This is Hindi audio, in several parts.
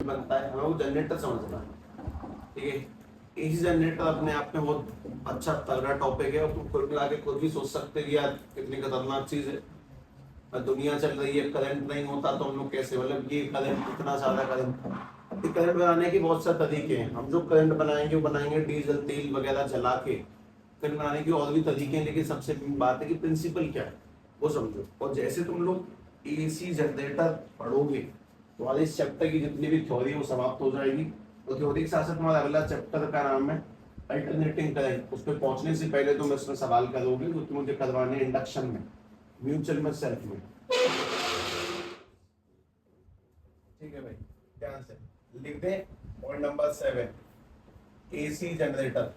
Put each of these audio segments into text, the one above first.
बनता है, हमें वो जनरेटर समझना है। ठीक है, एसी जनरेटर अपने आप में बहुत अच्छा तगड़ा टॉपिक है और तुम खुद मिला के खुद भी सोच सकते हो यार कितनी खतरनाक चीज है। और दुनिया चल रही है, करंट नहीं होता तो हम लोग कैसे, मतलब ये करंट इतना ज्यादा करंट, ये करंट बनाने के बहुत सारे तरीके हैं। हम जो करंट बनाएंगे वो बनाएंगे डीजल तेल वगैरह जला के। करंट बनाने के और भी तरीके हैं, लेकिन सबसे बात है कि प्रिंसिपल क्या है वो समझो। और जैसे तुम लोग एसी जनरेटर पढ़ोगे तुम्हारे इस चैप्टर की जितनी भी थ्योरी है वो समाप्त हो जाएगी। और थ्योरी के साथ साथ तुम्हारा अगला चैप्टर का नाम है अल्टरनेटिंग करंट। उस पर पहुंचने से पहले तुम इसमें सवाल करोगे जो तुम मुझे करवाने इंडक्शन में, म्यूचुअल में, सेल्फ में। ठीक है भाई, ध्यान से लिख दे। Point number 7, AC generator.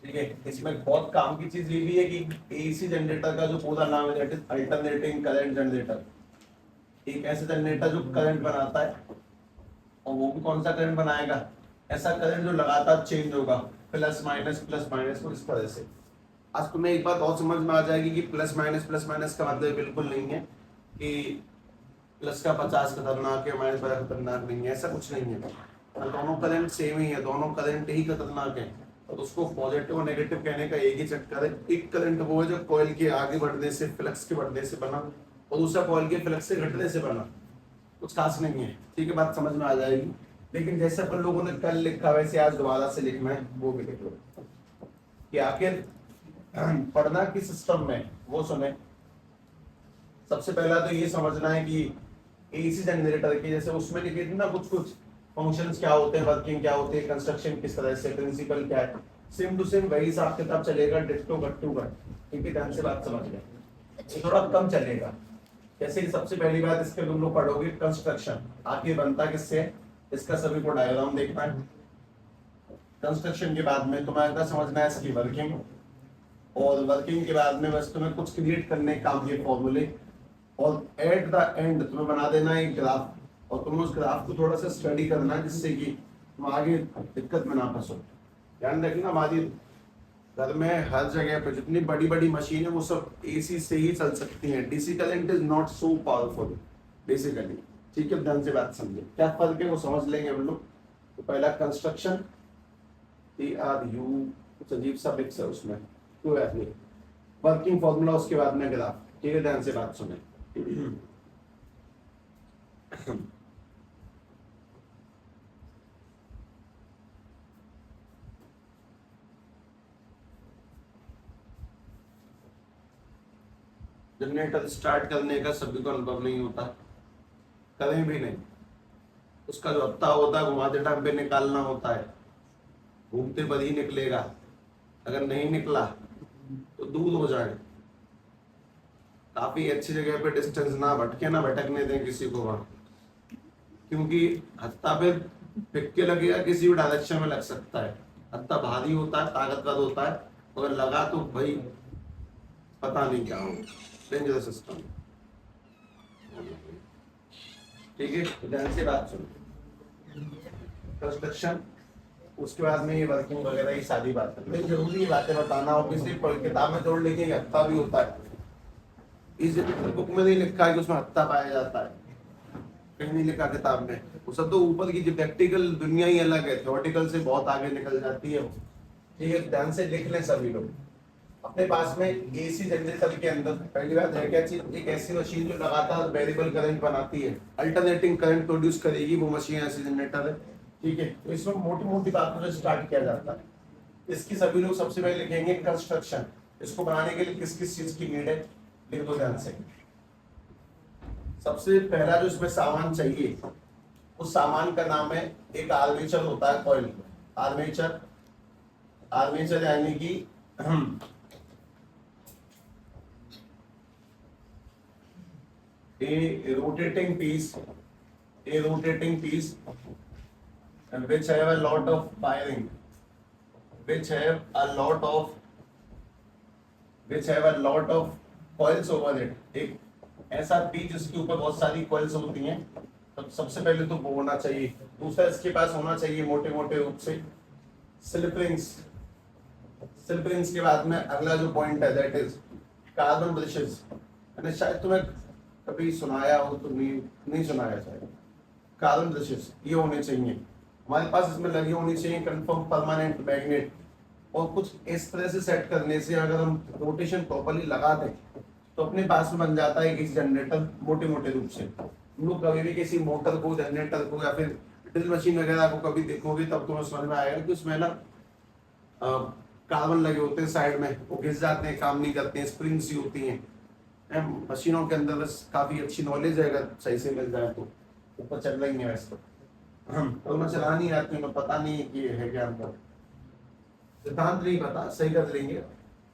ठीक है, इसमें बहुत काम की चीज ये भी है कि एसी जनरेटर का जो पूरा नाम है that is alternating current generator. एक ऐसा जनरेटर जो करंट बनाता है, और वो भी कौन सा करंट बनाएगा, ऐसा करंट जो लगातार चेंज होगा, प्लस माइनस और इस तरह से। आज तुम्हें एक बात और समझ में आ जाएगी कि प्लस माइनस का मतलब बिल्कुल नहीं है कि प्लस का 50 खतरनाक है माइनस 50 खतरनाक नहीं है, ऐसा कुछ नहीं है। दोनों करंट सेम ही है, दोनों करंट ही खतरनाक है। और उसको पॉजिटिव और नेगेटिव कहने का एक ही चक्कर है। एक करंट वो है जो कॉइल के आगे बढ़ने से, फ्लक्स के बढ़ने से बना, और दूसरा कॉइल के फ्लक्स से घटने से बना। कुछ खास नहीं है, ठीक है, बात समझ में आ जाएगी। लेकिन जैसे अपन लोगों ने कल लिखा वैसे आज दोबारा से लिखना है, वो भी लिख लो कि आखिर पढ़ना किस सिस्टम में वो सुने। सबसे पहला तो ये समझना है कि एसी जनरेटर के जैसे उसमें लिखे थे ना कुछ कुछ फंक्शंस क्या होते हैं, वर्किंग क्या होती है, कंस्ट्रक्शन किस तरह से, प्रिंसिपल क्या है, सेम टू सेम वही हिसाब किताब चलेगा, डिट्टो गट्टू का। ठीक है, ध्यान से बात समझ लें, ये थोड़ा कम चलेगा। जैसे कि सबसे पहली बात इसके तुम लोग पढ़ोगे कंस्ट्रक्शन, आखिर बनता किससे है, इसका सभी को डायग्राम देखना है। कंस्ट्रक्शन के बाद में तुम्हें क्या समझना है, इसकी वर्किंग, और वर्किंग के बाद में बस तुम्हें कुछ क्रिएट करने का काम, ये फॉर्मूले, और एट द एंड तुम्हें बना देना है एक ग्राफ, और तुम्हें उस ग्राफ को थोड़ा सा स्टडी करना है जिससे कि तुम आगे दिक्कत में ना फंसो। ध्यान रखना हमारी घर में हर जगह पे जितनी बड़ी बड़ी मशीन है वो सब एसी से ही चल सकती हैं। DC current is not so powerful basically. ठीक है, ध्यान से बात समझे, क्या फर्क है वो समझ लेंगे हम लोग। तो पहला कंस्ट्रक्शन, TRU, कुछ अजीब सा पिक्स है उसमें, तो वर्किंग फॉर्मूला, उसके बाद में ग्राफ। ठीक है, ध्यान से बात सुने। जनरेटर स्टार्ट करने का सभी को अनुभव नहीं होता, करें भी नहीं। उसका जो हत्था होता है घुमाते टाइम पे निकालना होता है, घूमते पर ही निकलेगा, अगर नहीं निकला तो दूर हो जाए। काफी अच्छी जगह पे डिस्टेंस ना भटके, ना भटकने दें किसी को वहां, क्योंकि हत्था पे फिक्के लगेगा, किसी भी डायरेक्शन में लग सकता है। हत्था भारी होता है, ताकतवर होता है, अगर लगा तो भाई पता नहीं क्या हो, डेंजरस सिस्टम। ठीक है, ध्यान से बात सुनो। कंस्ट्रक्शन, उसके बाद में ये वर्किंग वगैरह ये सारी बातें, लेकिन जरूरी ये बातें बताना, ऑब्वियसली किताब में जोड़ लेके हत्था भी होता है। इस बुक में नहीं लिखा है कि उसमें हत्था पाया जाता है, कहीं नहीं लिखा किताब में। वो सब तो ऊपर की जो प्रैक्टिकल दुनिया ही अलग है, थ्योरेटिकल से बहुत आगे निकल जाती है वो। ठीक है, ध्यान से लिख लें सभी लोग। अपने पास में एसी जनरेटर के अंदर पहली बात है क्या चीज, एक ऐसी मशीन जो लगातार वेरिएबल करंट बनाती है, अल्टरनेटिंग करंट प्रोड्यूस करेगी, वो मशीन ऐसी जनरेटर है। ठीक है, तो इसमें मोटी मोटी बातों से स्टार्ट किया जाता है। इसकी सभी लोग सबसे पहले लिखेंगे कंस्ट्रक्शन, इसको बनाने के लिए किस किस चीज की नीड है, लिख दो ध्यान से। सबसे पहला जो इसमें सामान चाहिए उस सामान का नाम है, एक आर्मेचर होता है, कॉइल आर्मेचर। आर्मेचर यानी कि a rotating piece which have a lot of firing, which have a lot of coils over it। एक ऐसा पीस जिसके ऊपर बहुत सारी कॉइल्स होती हैं। तो सबसे पहले तो वो होना चाहिए। दूसरा इसके पास होना चाहिए मोटे मोटे रूप से स्लिप रिंग्स। स्लिप रिंग्स के बाद में अगला जो पॉइंट है दैट इज कार्बन ब्रशेस। मैंने शायद तुम्हें कभी सुनाया हो तो नहीं सुनाया शायद। कार्बन ब्रशेस ये होने चाहिए हमारे पास, इसमें लगी होनी चाहिए कंफर्म परमानेंट मैग्नेट। और कुछ इस तरह से सेट करने से अगर हम रोटेशन प्रॉपर्ली लगा दें तो अपने पास में बन जाता है एक जनरेटर मोटे मोटे रूप से। हम लोग कभी भी किसी मोटर को, जनरेटर को या फिर ड्रिल मशीन वगैरह को कभी देखोगे तब तुम्हें समझ में आएगा कि उसमें ना कार्बन लगे होते हैं साइड में, वो घिस जाते हैं, काम नहीं करते हैं, स्प्रिंग्स ही होती हैं मशीनों के अंदर। बस काफी अच्छी नॉलेज है अगर सही से मिल जाए तो, ऊपर चल रही है वैसे तो मैं चला नहीं आती हूँ, पता नहीं है कि है क्या अंदर, सिद्धांत नहीं पता, सही कर लेंगे।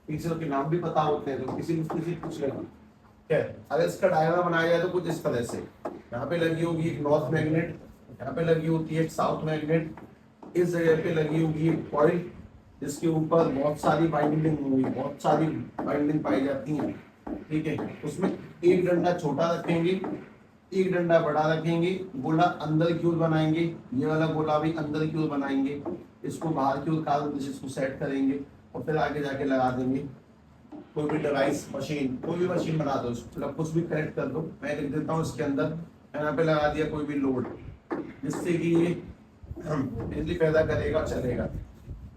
पीछे के नाम भी पता होते हैं तो किसी पूछ लेंगे। क्या अगर इसका डायग्राम बनाया जाए तो कुछ इस तरह से, यहाँ पे लगी होगी एक नॉर्थ मैग्नेट, यहाँ पे लगी होती है एक साउथ मैग्नेट, इस जगह पे लगी होगी एक कॉइल जिसके ऊपर बहुत सारी बाइंडिंग होंगी, बहुत सारी बाइंडिंग पाई जाती हैं। ठीक है, उसमें एक डंडा छोटा रखेंगे, एक डंडा बड़ा रखेंगे, गोला अंदर की ओर बनाएंगे, ये वाला गोला भी अंदर की ओर बनाएंगे, इसको बाहर की ओर कार्बन इसको सेट करेंगे और फिर आगे जाके लगा देंगे। कोई भी डिवाइस मशीन, कोई भी मशीन बना दो, मतलब कुछ भी कनेक्ट कर दो, मैं लिख देता हूँ इसके अंदर, यहाँ पे लगा दिया कोई भी लोड जिससे कि ये बिजली पैदा करेगा, चलेगा।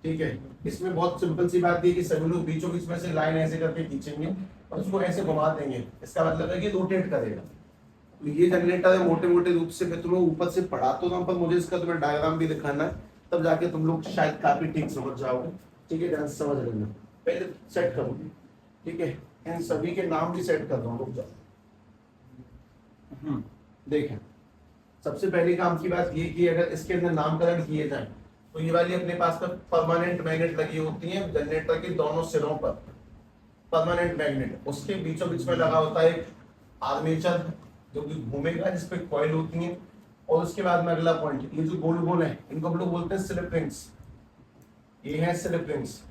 ठीक है, इसमें बहुत सिंपल सी बात है कि सभी लोग बीचों बीच में से लाइन ऐसे करके खींचेंगे और उसको ऐसे घुमा देंगे, इसका मतलब है कि रोटेट करेगा। तो ये जनरेटर है मोटे मोटे रूप से, मैं तुम्हें ऊपर से पढ़ा तो रहा हूं, पर मुझे इसका तुम्हें डायग्राम भी दिखाना है, तब जाके तुम लोग शायद काफी ठीक समझ जाओगे। ठीक है, ध्यान से समझ लेना, पहले सेट करो। ठीक है, इन सभी के नाम भी सेट कर दो, रुक जाओ। देखें, सबसे पहली काम की बात ये कि अगर इसके अंदर नामकरण किए जाए तो ये वाली अपने पास में परमानेंट मैग्नेट लगी होती है जनरेटर के दोनों सिरों पर, परमानेंट मैग्नेट, उसके बीचों बीच में लगा होता है एक आर्मेचर जो कि घूमेगा, जिसपे कॉइल होती है। और उसके बाद में अगला पॉइंट, ये जो गोल गोल है इनको हम लोग बोलते हैं स्लिप रिंग्स, ये है स्लिप रिंग्स।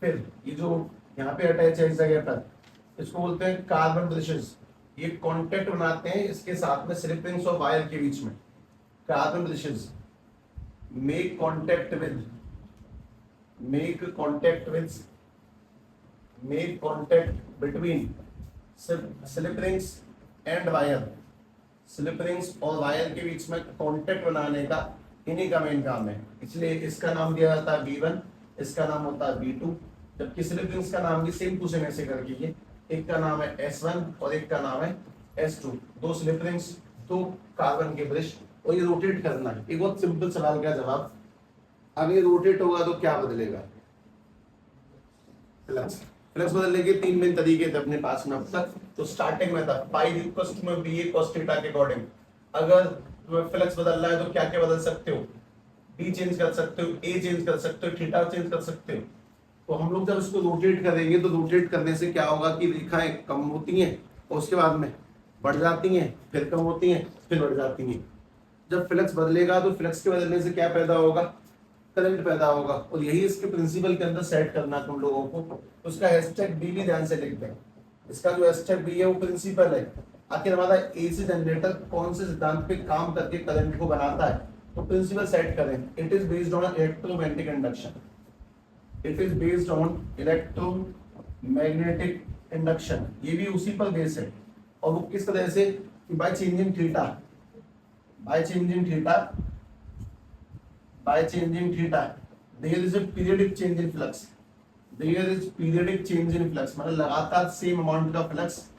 फिर ये जो यहाँ पे अटैच है इस जगह पर, इसको बोलते हैं कार्बन ब्रशेस, ये कॉन्टेक्ट बनाते हैं इसके साथ में स्लिप रिंग्स और वायर के बीच में। Carbon brushes make contact with between slip rings and wire, slip rings और वायर के बीच में कांटेक्ट बनाने का इन्हीं का मेन काम है, इसलिए इसका नाम दिया जाता है V1, इसका नाम होता है V2। जबकि स्लिप रिंग्स का नाम भी सेम टू सेम ऐसे करके ये, एक का नाम है S1 और एक का नाम है S2, दो स्लिप रिंग्स, दो कार्बन के ब्रश, और ये रोटेट करना है। एक बहुत सिंपल सवाल का जवाब, अगर ये रोटेट होगा तो क्या बदलेगा? फ्लक्स। फ्लक्स बदलने के तीन मेन तरीके थे अपने पास में अब तक। तो स्टार्टिंग में था phi equals to B A cos theta के अकॉर्डिंग, अगर तुम्हें फ्लक्स बदलना है तो क्या क्या बदल सकते हो? बी चेंज कर सकते हो, ए चेंज कर सकते हो, थीटा चेंज कर सकते हो। तो हम लोग जब इसको रोटेट करेंगे तो रोटेट करने से क्या होगा कि रेखाएं कम होती हैं और उसके बाद में बढ़ जाती हैं, फिर कम होती हैं, फिर बढ़ जाती हैं। जब फ्लक्स बदलेगा तो फ्लक्स के बदलने से क्या पैदा होगा? करंट पैदा होगा, और यही इसके प्रिंसिपल के अंदर सेट करना तुम लोगों को। उसका हैशटैग बी भी ध्यान से लिख दें, इसका जो हैशटैग बी है वो प्रिंसिपल है। आखिर हमारा एसी जनरेटर कौन से सिद्धांत पे काम करके करंट को बनाता है, तो प्रिंसिपल सेट करें। It is based on electromagnetic induction, it is based on electromagnetic induction, ये भी उसी पर बेस है। और वो किस तरह से? By changing theta, by changing theta there is a periodic change in flux, मतलब लगातार सेम अमाउंट का फ्लक्स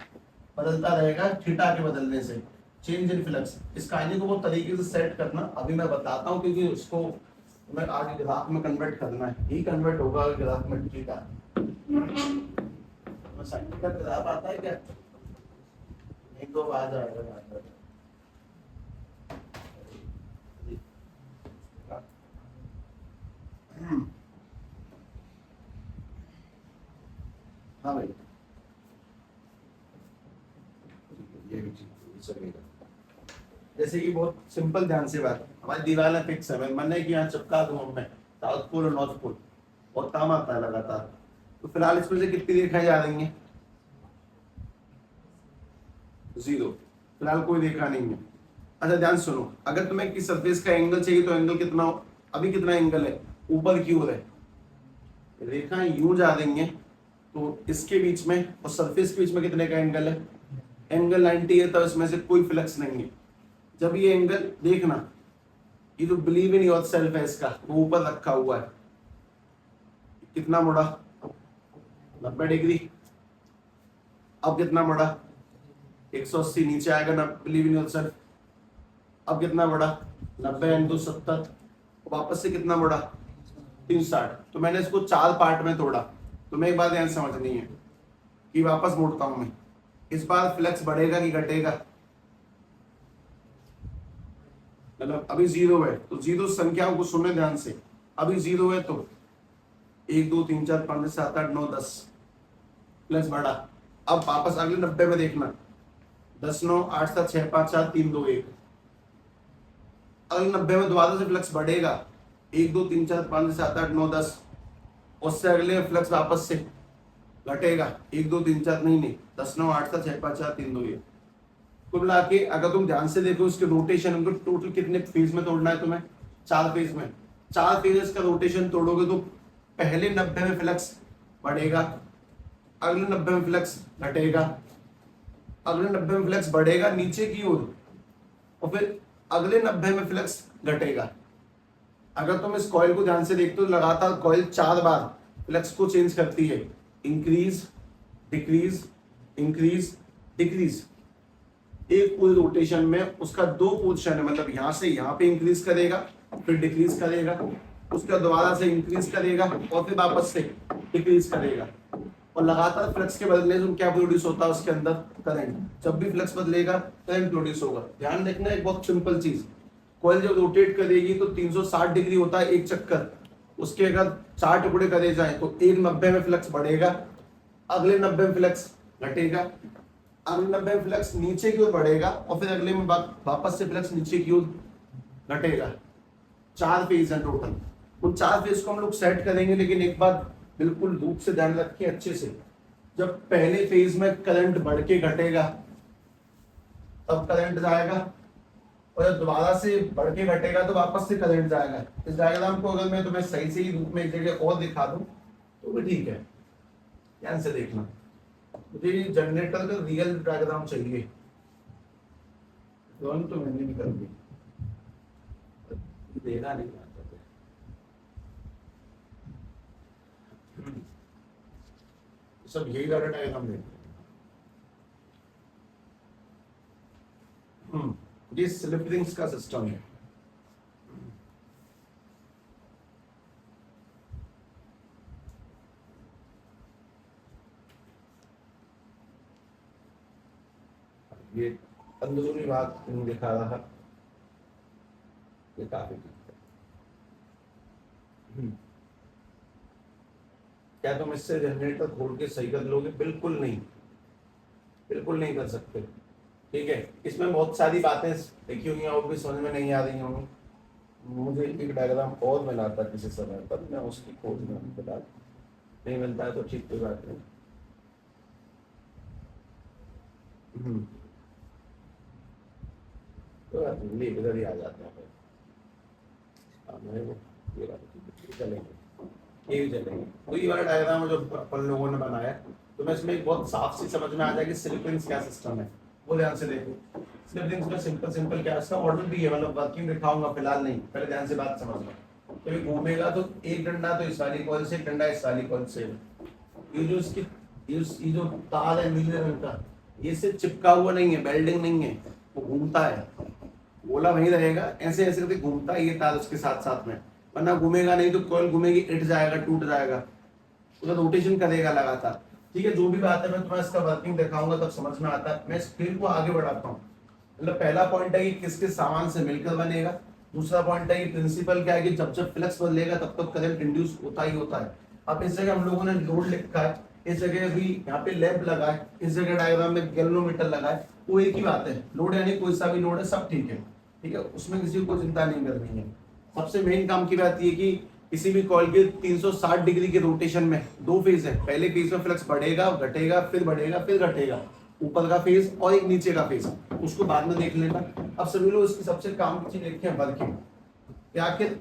बदलता रहेगा थीटा के बदलने से, चेंज इन फ्लक्स। इस कहानी को बहुत तरीके से सेट करना अभी मैं बताता हूँ, क्योंकि उसको मैं आगे ग्राफ में कन्वर्ट करना है, ही कन्वर्ट होगा ग्राफ में थीटा। साइन का ग्राफ आता है क्या? एक दो बार आएगा। हाँ भाई, ये भी जैसे कि बहुत सिंपल ध्यान से बात, हमारी दीवार है फिक्स है, मन है कि यहाँ चिपका दूं मैं साउथ पोल और नॉर्थ पोल, और काम आता है लगातार। तो फिलहाल इसमें से कितनी रेखाएं जा रही हैं? 0, फिलहाल कोई रेखा नहीं है। अच्छा ध्यान सुनो, अगर तुम्हें किसी सरफेस का एंगल चाहिए तो एंगल कितना हो? अभी कितना एंगल है? ऊपर की ओर है, रेखाएं यूं जा रही हैं, तो इसके बीच में और सरफेस के बीच में कितने का एंगल है? एंगल 90 है, तो इसमें से कोई फ्लक्स नहीं है। जब ये एंगल देखना, ये जो बिलीव इन योर सेल्फ है इसका वो ऊपर रखा हुआ है, कितना मुड़ा 90 डिग्री। अब कितना बढ़ा 180, नीचे आएगा ना बिलीव इन योर सेल्फ। अब कितना बढ़ा 90 इंटू 70, वापस से कितना बढ़ा 360। तो मैंने इसको 4 पार्ट में तोड़ा। तुम्हें एक बात ध्यान समझनी है कि वापस मोड़ता हूं मैं, इस बार फ्लेक्स बढ़ेगा कि घटेगा, मतलब अभी 0 है तो 0 संख्याओं को सुनने ध्यान से, अभी 0 है तो 1 2 3 4 5 7 8 9 10 प्लस बढ़ा। अब वापस अगले 90 में देखना, 10 9 8 7 6 5 4 3 2 1। अगले 90 में दोबारा से फ्लक्स बढ़ेगा, 1 2 3 4 5 7 8 9 10। उससे अगले फ्लक्स वापस से घटेगा, 1 2 3 4 नहीं 10 9 8 7 6 5 4 3 2 1। कुल मिला के अगर तुम ध्यान से देखो इसके रोटेशन, उनको टोटल कितने फेज में तोड़ना है तुम्हें, 4 फेज में। 4 फेजेस का रोटेशन तोड़ोगे तो पहले 90 में फ्लक्स बढ़ेगा, अगले 90 में फ्लक्स घटेगा, अगले 90 में फ्लक्स बढ़ेगा नीचे की ओर, और फिर अगले 90 में फ्लक्स घटेगा। अगर तुम इस कॉइल को ध्यान से देखते हो, लगातार कॉइल 4 बार फ्लक्स को चेंज करती है, इंक्रीज डिक्रीज इंक्रीज डिक्रीज। एक पूरे रोटेशन में उसका 2 पोजीशन है, मतलब यहां से यहां पे इंक्रीज करेगा फिर डिक्रीज करेगा, उसका दोबारा से इंक्रीज करेगा और फिर वापस से डिक्रीज करेगा। और लगातार फ्लक्स के बदलने से क्या प्रोड्यूस होता है उसके अंदर, करंट। जब भी फ्लक्स बदलेगा करंट प्रोड्यूस होगा। ध्यान रखना एक बहुत सिंपल चीज, कॉइल जब रोटेट करेगी तो 360 डिग्री होता है एक चक्कर, उसके अगर 4 टुकड़े करे जाए तो एक 90 में फ्लक्स बढ़ेगा, अगले 90 में फ्लक्स घटेगा, अगले 90 में फ्लक्स नीचे की ओर बढ़ेगा और फिर अगले में वापस से फ्लक्स नीचे की ओर घटेगा। 4 फेज है टोटल। उन 4 फेज को हम लोग सेट करेंगे, लेकिन एक बात बिल्कुल धूप से ध्यान रखिए अच्छे से, जब पहले फेज में करंट बढ़ के घटेगा तब करंट जाएगा, और जब दोबारा से बढ़ के घटेगा तो वापस से करंट जाएगा। इस डायग्राम को अगर मैं तुम्हें सही से ही रूप में एक जगह और दिखा दूं तो भी ठीक है, ध्यान से देखना। मुझे जनरेटर का रियल डायग्राम चाहिए, ड्राइंग तो मैंने भी कर दी, देना नहीं आता। सब यही वाला डायग्राम देखते हैं। ये स्लिप रिंग्स का सिस्टम है। ये अंदरूनी भाग दिखा रहा, ये काफी क्या तुम इससे जनरेटर खोल के सही कर लोगे? बिल्कुल नहीं, बिल्कुल नहीं कर सकते। ठीक है, इसमें बहुत सारी बातें देखी होंगी और भी समझ में नहीं आ रही होंगी। मुझे एक डायग्राम और मिला था किसी समय पर, मैं उसकी खोज में फिलहाल नहीं मिलता है तो ठीक कोई बात नहीं। तो इधर ही आ जाते हैं, चलेंगे ये भी चलेंगे। तो ये वाला डायग्राम जो अपन लोगों ने बनाया, तो मैं इसमें एक बहुत साफ सी समझ में आ जाएगी स्लिप रिंग्स क्या सिस्टम है, वो ध्यान से देखो। स्लिप रिंग्स में सिंपल क्या इसका मॉडल भी है, मतलब वर्किंग दिखाऊंगा फिलहाल नहीं, पहले ध्यान से बात समझना। तो ये घूमेगा तो एक डंडा तो इस वाली कॉइल से, एक डंडा इस वाली कॉइल से। ये जो इसकी ये जो तार है नीले रंग का, ये सिर्फ चिपका हुआ नहीं है, बेल्डिंग नहीं है, वो घूमता है, गोला वहीं रहेगा, ऐसे ऐसे करके घूमता है ये तार उसके साथ साथ में, वरना घूमेगा नहीं तो कॉइल घूमेगी, इट जाएगा, टूट जाएगा, उसका रोटेशन करेगा लगातार। ठीक है, जो भी बात है मैं तुम्हें इसका वर्किंग दिखाऊंगा तब समझ में आता है। मैं इस फील्ड को आगे बढ़ाता हूँ। मतलब पहला पॉइंट है कि किस किस सामान से मिलकर बनेगा, दूसरा पॉइंट है कि प्रिंसिपल क्या है कि जब जब फ्लक्स बदलेगा तब तक करंट इंड्यूस होता ही होता है। अब इस जगह हम लोगों ने लोड लिखा है, इस जगह भी यहाँ पे लैंप लगा है, इस जगह डायग्राम में गैल्वेनोमीटर लगा है, वो एक ही बात है, लोड यानी कोई सा भी लोड है, सब ठीक है। ठीक है, उसमें किसी को चिंता नहीं करनी है। सबसे मेन काम की बात ये कि किसी भी कॉइल के 360 डिग्री के रोटेशन में 2 फेज है, पहले फेज में फ्लक्स बढ़ेगा घटेगा फिर बढ़ेगा फिर घटेगा, ऊपर का फेज और एक नीचे का फेज, उसको बाद में देख लेना। अब सभी लोग इसकी सबसे काम की चीज देखते हैं वर्किंग, कि आखिर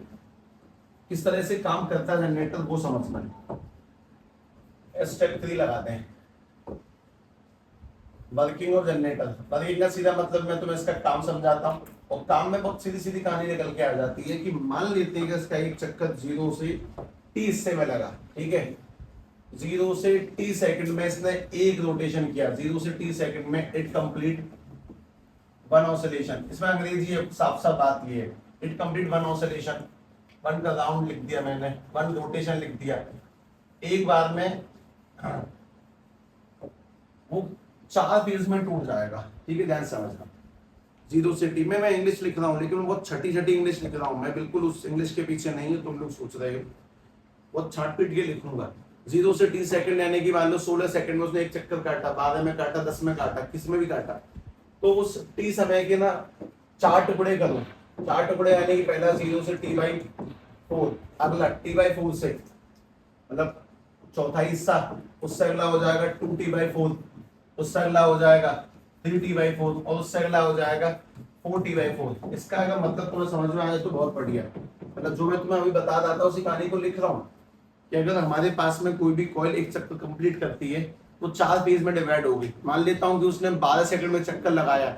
किस तरह से काम करता है जनरेटर, वो समझना है। स्टेप 3 लगाते हैं, वर्किंग और जनरेटर। वर्किंग का सीधा मतलब मैं तुम्हें इसका काम समझाता हूँ, और काम में बहुत सीधी सीधी कहानी निकल के आ जाती है कि मान लेते हैं कि इसका एक चक्कर 0 से t हिस्से में लगा, ठीक है, 0 से t सेकंड में इसने एक रोटेशन किया, 0 से t सेकंड में इट कंप्लीट वन ऑसिलेशन। इसमें अंग्रेजी साफ साफ बात ये है, it complete one oscillation, one का राउंड लिख दिया मैंने, वन रोटेशन लिख दिया, एक बार में वो 4 फेज में टूट जाएगा, ठीक है, ध्यान समझना। 0 से t में मैं इंग्लिश लिख रहा हूँ, लेकिन बहुत छठी इंग्लिश लिख रहा हूँ मैं, बिल्कुल उस इंग्लिश के पीछे नहीं है, तुम लोग सोच रहे हो, बहुत छाट पीट के लिखूंगा। 0 से t सेकंड यानी कि मान लो 16 सेकंड में उसने एक चक्कर काटा, 12 में काटा, 10 में काटा, किस में भी काटा, तो उस t समय के ना 4 टुकड़े करो, 4 टुकड़े यानी कि पहला 0 से t/4, अगला t/4 से, मतलब चौथा हिस्सा, उससे अगला हो जाएगा 2t/4, उससे अगला हो जाएगा 3t/4 और उससे अगला हो जाएगा 4t/4। इसका अगर मतलब तुम्हें समझ में आया तो बहुत बढ़िया, मतलब जो मैं तुम्हें अभी बता रहा था उसी कहानी को लिख रहा हूँ कि अगर हमारे पास में कोई भी कॉइल एक चक्कर कंप्लीट करती है तो 4 फेज में डिवाइड होगी। मान लेता हूँ कि उसने 12 सेकंड में चक्कर लगाया,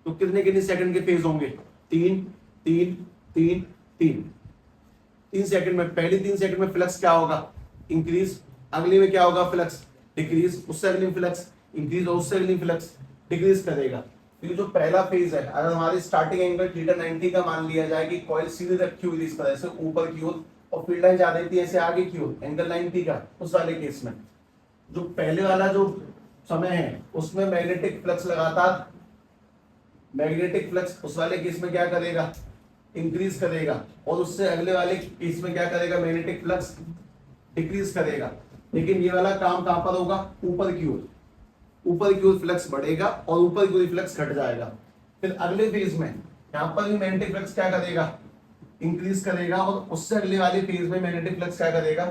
तो कितने कितने सेकंड के फेज होंगे, 3 3 3 3 3 सेकंड में, पहले 3 सेकंड में फ्लक्स क्या होगा, इंक्रीज, अगली में क्या होगा, फ्लक्स डिक्रीज, उससे अगली फ्लक्स इंक्रीज और उससे अगली फ्लक्स डिक्रीज करेगा। तो जो पहला फेज है, अगर हमारी स्टार्टिंग एंगल थीटा 90 का मान लिया जाए कि कॉइल सीधे रखी हुई इस तरह से ऊपर की ओर और फील्ड लाइन जा रही थी ऐसे आगे की ओर एंगल 90 का, उस वाले केस में जो पहले वाला जो समय है उसमें मैग्नेटिक फ्लक्स लगातार, मैग्नेटिक फ्लक्स उस वाले केस में क्या करेगा, इंक्रीज करेगा, और उससे अगले वाले केस में क्या करेगा, मैग्नेटिक फ्लक्स डिक्रीज करेगा। लेकिन ये वाला काम कहां पर होगा, ऊपर की ओर, ऊपर की ओर फ्लक्स बढ़ेगा और ऊपर की ओर फ्लक्स घट जाएगा। फिर अगले फेज में यहाँ पर भी मैग्नेटिक फ्लक्स क्या करेगा, इंक्रीज करेगा, और उससे अगले वाले फेज में मैग्नेटिक फ्लक्स क्या करेगा,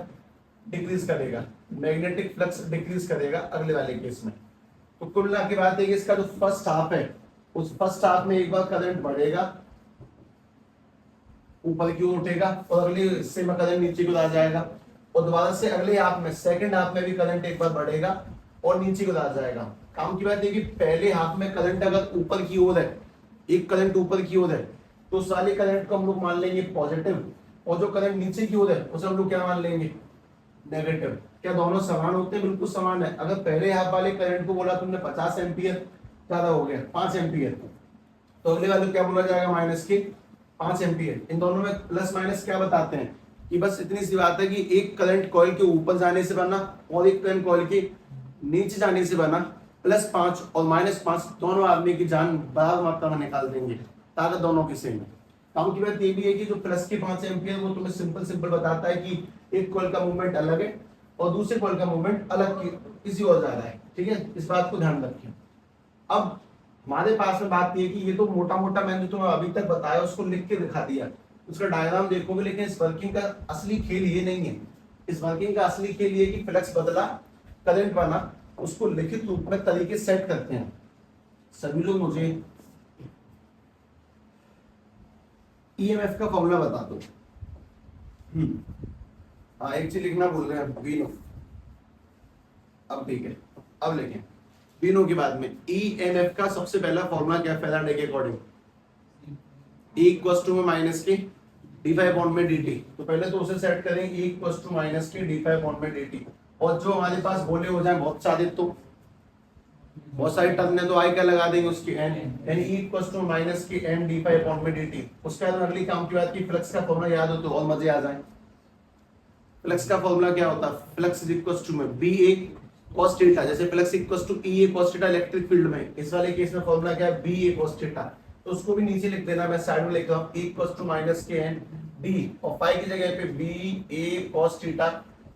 डिक्रीज करेगा, मैग्नेटिक फ्लक्स डिक्रीज करेगा अगले वाले केस में। तो कुल मिला के बात है कि इसका जो फर्स्ट हाफ है उस फर्स्ट हाफ में एक बार करंट बढ़ेगा, ऊपर की ओर उठेगा, और अगले हिस्से में करंट नीचे की ओर आ जाएगा, और दोबारा से अगले हाफ में, सेकंड हाफ में भी करंट एक बार बढ़ेगा और नीचे को आ जाएगा। काम की बात है कि पहले हाफ में करंट अगर ऊपर की ओर है, एक करंट ऊपर की ओर है, तो उस वाले करंट को हम लोग मान लेंगे पॉजिटिव, और जो करंट नीचे की ओर है उसे हम लोग क्या मान लेंगे, नेगेटिव। क्या दोनों समान होते हैं, बिल्कुल समान है। अगर पहले हाफ वाले करंट को बोला तुमने 50 एम्पियर, ज्यादा हो गया 5 एम्पियर, तो अगले वाले क्या बोला जाएगा, माइनस के 5 एम्पियर। इन दोनों में प्लस माइनस क्या बताते हैं कि बस इतनी सी बात है कि एक करंट कॉइल के ऊपर जाने से बना और एक करंट कॉइल के नीचे जाने से बना, +5 और -5 दोनों आदमी की जान बराबर मात्रा में निकाल देंगे, ताकत दोनों की सेम है। काम की बात ये भी है कि जो प्लस के 5 एम्पियर वो तुम्हें सिंपल बताता है कि एक कॉइल का मूवमेंट अलग है और दूसरे कॉइल का मूवमेंट अलग किसी और जा रहा है, ठीक है, इस बात को ध्यान रखिए। अब हमारे पास में बात ये कि ये तो मोटा मोटा मैंने तुम्हें अभी तक बताया उसको लिख के दिखा दिया, उसका डायग्राम देखोगे, लेकिन इस वर्किंग का असली खेल ये नहीं है। इस वर्किंग का असली खेल ये कि फ्लक्स बदला, करंट बना, उसको लिखित रूप में तरीके सेट करते हैं। सभी लोग मुझे ईएमएफ का फॉर्मूला बता दो। हाँ, एक चीज लिखना भूल गए, वीनो। अब ठीक है, अब लिखें वीनो के बाद में ईएमएफ का सबसे पहला फॉर्मूला क्या है, फैराडे के अकॉर्डिंग, E इक्वल्स टू में माइनस के d5 बॉन्ड में dt। तो पहले तो उसे सेट करें, E इक्वल्स टू माइनस के d5 बॉन्ड में dt, और जो हमारे पास बोले हो जाए बहुत सारे, तो बहुत सारी टर्म ने तो आई क्या लगा देंगे उसकी n, यानी E इक्वल्स टू माइनस के n d5 बॉन्ड में dt। उसके बाद अगली काम की बात की फ्लक्स का फॉर्मूला याद हो तो और मजे आ जाए। फ्लक्स का फॉर्मूला क्या होता है, फ्लक्स इज इक्वल्स टू में BA cos थीटा, जैसे flux equals to EA cos theta electric field में, इस वाले केस में फॉर्मूला क्या है, BA cos थीटा। तो उसको भी नीचे लिख देना, मैं साइड में लिख रहा हूं E इक्वल्स टू माइनस के n d, और फाई की जगह पे BA cos थीटा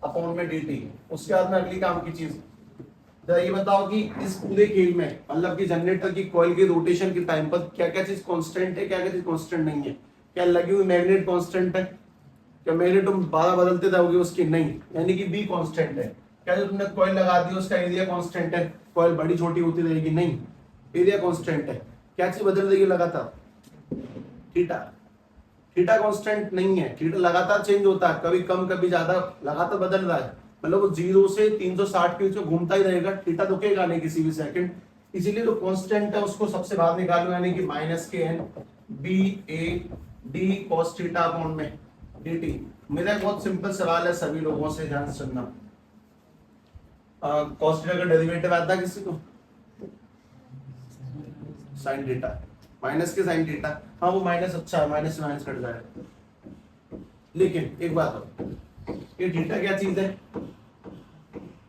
अपॉन में dt। उसके बाद में अगली काम की चीज, जरा ये बताओ कि इस पूरे खेल में, मतलब कि जनरेटर की कॉइल के रोटेशन के टाइम पर क्या क्या चीज कांस्टेंट है, क्या क्या चीज कांस्टेंट नहीं है। क्या लगी हुई मैग्नेट कांस्टेंट है, क्या मैग्नेट तुम बारह बदलते जाओगे उसकी, नहीं, यानी कि बी कांस्टेंट है। क्या जो तुमने कॉइल लगा दी उसका एरिया कांस्टेंट है, कॉइल बड़ी छोटी होती रहेगी, नहीं, एरिया कांस्टेंट है। क्या चीज बदल रही है लगातार, थीटा, थीटा कांस्टेंट नहीं है, थीटा लगातार चेंज होता है, कभी कम कभी ज्यादा, लगातार बदल रहा है, मतलब वो 0 से 360 के बीच में घूमता ही रहेगा, थीटा रुकेगा नहीं किसी भी सेकंड। इसीलिए जो कांस्टेंट है उसको सबसे बाहर निकालो, यानी कि माइनस के n B A d cos theta upon में डी टी। मेरा एक बहुत सिंपल सवाल है सभी लोगों से, ध्यान से सुनना। कॉस थीटा का डेरिवेटिव आता है किसी को? साइन थीटा, माइनस के साइन थीटा। हाँ वो माइनस अच्छा है, माइनस से माइनस कट जाएगा। लेकिन एक बात हो, ये थीटा क्या चीज है?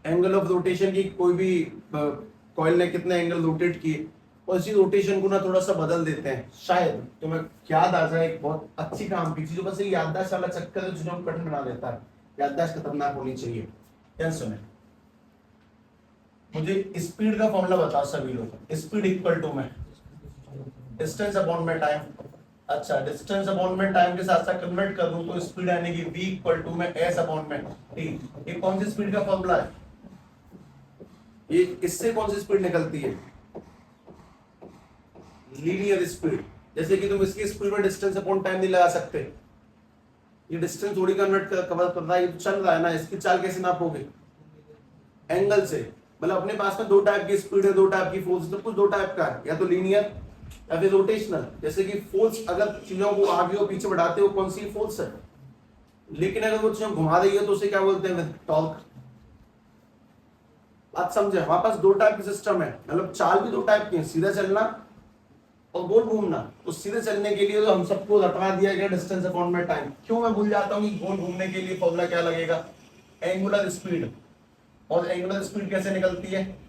एंगल ऑफ रोटेशन की। कोई भी कॉइल ने कितने एंगल रोटेट किए, और इसी रोटेशन को ना थोड़ा सा बदल देते हैं। शायद तुम्हें याद आ जाए, एक बहुत अच्छी काम की चीज। बस ये याददाश्त वाला चक्कर है जो कठिन बना देता है। याददाश्त खतरनाक होनी चाहिए। ध्यान सुने, मुझे स्पीड का फॉर्मूला बताओ सभी लोग। स्पीड इक्वल टू में डिस्टेंस अपॉन में टाइम। अच्छा, डिस्टेंस अपॉन में टाइम के साथ साथ कन्वर्ट कर दूं तो स्पीड आने की v इक्वल टू में s अपॉन में t। ये कौन सी स्पीड का फॉर्मूला है? ये इससे कौन सी स्पीड निकलती है? Linear speed. जैसे कि तुम इसकी स्पीड में डिस्टेंस अपॉन टाइम नहीं लगा सकते। ये डिस्टेंस थोड़ी कन्वर्ट कवर कर रहा है, ये तो चल रहा है ना। इसकी चाल कैसे नापोगे? एंगल से। मतलब अपने पास में दो टाइप की स्पीड है, दो टाइप की फोर्स, सब कुछ दो टाइप का है, या तो लीनियर या फिर रोटेशनल। जैसे कि फोर्स अगर चीजों को आगे और पीछे बढ़ाते हो कौन सी फोर्स है, लेकिन अगर वो चीजों घुमा रही है तो उसे क्या बोलते हैं? टॉर्क। आज समझे, हमारे पास दो टाइप की सिस्टम है, मतलब चाल भी दो टाइप की है, सीधा चलना और गोल घूमना। तो सीधे चलने के लिए तो हम सबको रटवा दिया गया डिस्टेंस अपॉन में टाइम। क्यों मैं भूल जाता हूँ कि गोल घूमने के लिए फॉर्मूला क्या लगेगा? Angular speed. और एंगुलर स्पीड कैसे निकलती है?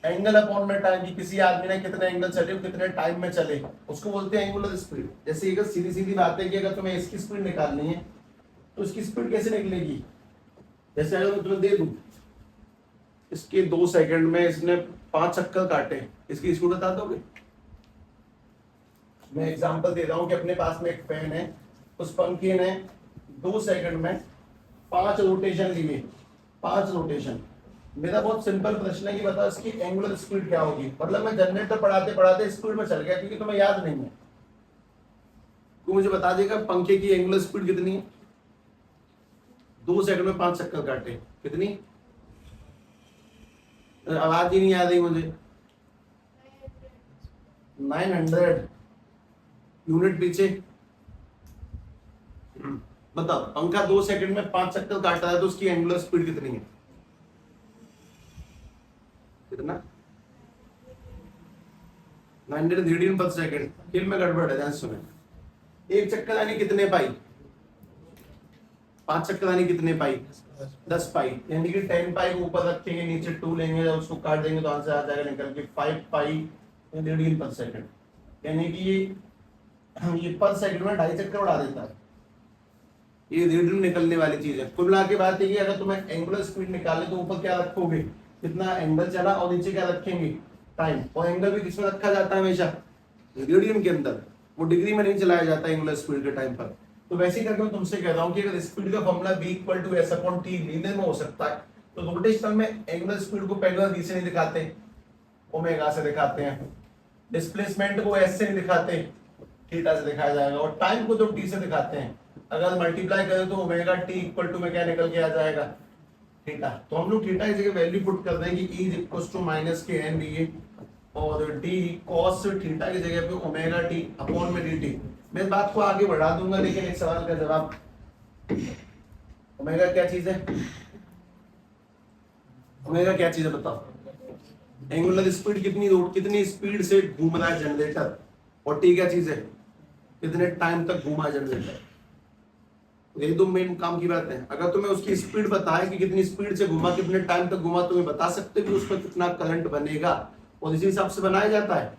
एंगल अपॉन में टाइम की। किसी आदमी ने कितने एंगल चले, कितने टाइम में चले, उसको बोलते हैं एंगुलर स्पीड। जैसे अगर सीधी सीधी बात है कि अगर तुम्हें इसकी स्पीड निकालनी है तो इसकी स्पीड कैसे निकलेगी? जैसे अगर मैं तुम्हें दे दूं इसके 2 सेकंड में इसने 5 चक्कर काटे, इसकी स्पीड बता दोगे? मैं एग्जांपल दे रहा हूं कि अपने पास में एक फैन है, उस पंखे ने 2 सेकंड में 5 रोटेशन लिए। 5 रोटेशन। मेरा बहुत सिंपल प्रश्न है कि बताओ इसकी एंगुलर स्पीड क्या होगी? मतलब मैं जनरेटर पढ़ाते पढ़ाते स्पीड में चल गया क्योंकि तुम्हें याद नहीं है। तो मुझे बता देगा पंखे की एंगुलर स्पीड कितनी है? 2 सेकंड में 5 चक्कर काटे, कितनी? आवाज ही नहीं आ रही मुझे। 900 यूनिट पीछे। बताओ, पंखा 2 सेकंड में 5 चक्कर काटता है तो उसकी एंगुलर स्पीड कितनी है? कितना? 900 रेडियन पर सेकंड। फिर में गड़बड़ है, ध्यान सुने। एक चक्कर यानी कितने पाई? 5 चक्कर यानी कितने पाई? 10 पाई। यानी कि 10 पाई को ऊपर रखेंगे, नीचे 2 लेंगे, जब उसको काट देंगे तो आंसर आ जाएगा निकल के 5 पाई रेडियन पर सेकंड। यानी कि ये पर सेकंड में 2.5 चक्कर उड़ा देता है। ये रेडियन निकलने वाली चीज है। कुल मिला के बात है कि अगर तुम्हें एंगुलर स्पीड निकाले तो ऊपर क्या रखोगे? कितना एंगल चला, और नीचे क्या रखेंगे? टाइम। और एंगल भी किसमें रखा जाता है? हमेशा रेडियन के अंदर। वो डिग्री में नहीं चलाया जाता एंगुलर स्पीड के टाइम पर। तो वैसे ही करके मैं तुमसे कह रहा हूं कि अगर स्पीड का formula v equal to s upon t linear में हो सकता है, तो रोटेशनल में एंगुलर स्पीड को पेंडुलम v से नहीं दिखाते, ओमेगा से दिखाते हैं। डिस्प्लेसमेंट को s से नहीं दिखाते, थीटा से दिखाया जाएगा। और टाइम को तो t से दिखाते हैं। अगर मल्टीप्लाई करें तो ओमेगा t इक्वल टू में क्या निकल के आ जाएगा? थीटा। तो हम लोग थीटा की जगह वैल्यू पुट कर देंगे e is equal to minus के n dA, और d cos थीटा की जगह पे ओमेगा t अपॉन में dt। मैं इस बात को आगे बढ़ा दूंगा, लेकिन एक सवाल का जवाब, ओमेगा क्या चीज है? ओमेगा क्या चीज है बताओ? Angular speed. कितनी स्पीड से घूम रहा है जनरेटर, और टी क्या चीज है? कितने टाइम तक घूमा जनरेटर। ये दो मेन काम की बात है। अगर तुम्हें उसकी स्पीड पता है कि कितनी स्पीड से घुमा, कितने टाइम तक घुमा, तुम्हें बता सकते कि उस पर कितना करंट बनेगा, और इसी हिसाब से बनाया जाता है।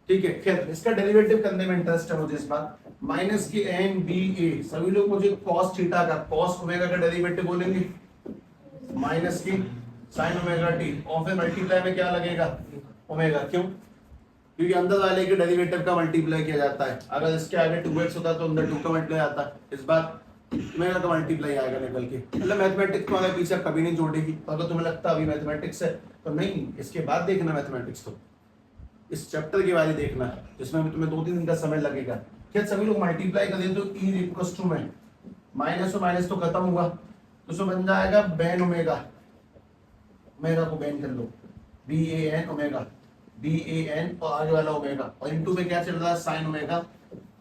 ठीक है, खैर इसका डेरिवेटिव करने में इंटरेस्ट है मुझे इस बार। माइनस की एन बी ए, सभी लोग मुझे कॉस थीटा का, कॉस ओमेगा का डेरिवेटिव बोलेंगे, माइनस की साइन ओमेगा टी, और फिर मल्टीप्लाई में क्या लगेगा? ओमेगा। क्यों? क्योंकि अंदर वाले के डेरिवेटिव का मल्टीप्लाई किया जाता है। अगर इसके आगे 2x होता तो अंदर 2 का मल्टीप्लाई आता है। इस बार ओमेगा का मल्टीप्लाई आएगा निकल के। मतलब मैथमेटिक्स तुम्हारे पीछे कभी नहीं जोड़ेगी। तो अगर तुम्हें लगता है अभी मैथमेटिक्स है तो नहीं, इसके बाद देखना मैथमेटिक्स। तो इस चैप्टर के बारे में देखना है जिसमें तुम्हें 2-3 दिन का समय लगेगा। क्या सभी लोग मल्टीप्लाई करें तो e इक्वल टू में माइनस और माइनस तो खत्म हुआ, तो उसमें बन जाएगा बेन ओमेगा। ओमेगा को बेन कर लो, B A N omega. DAN और आगे वाला ओमेगा, और इनटू में क्या चल रहा है sin ओमेगा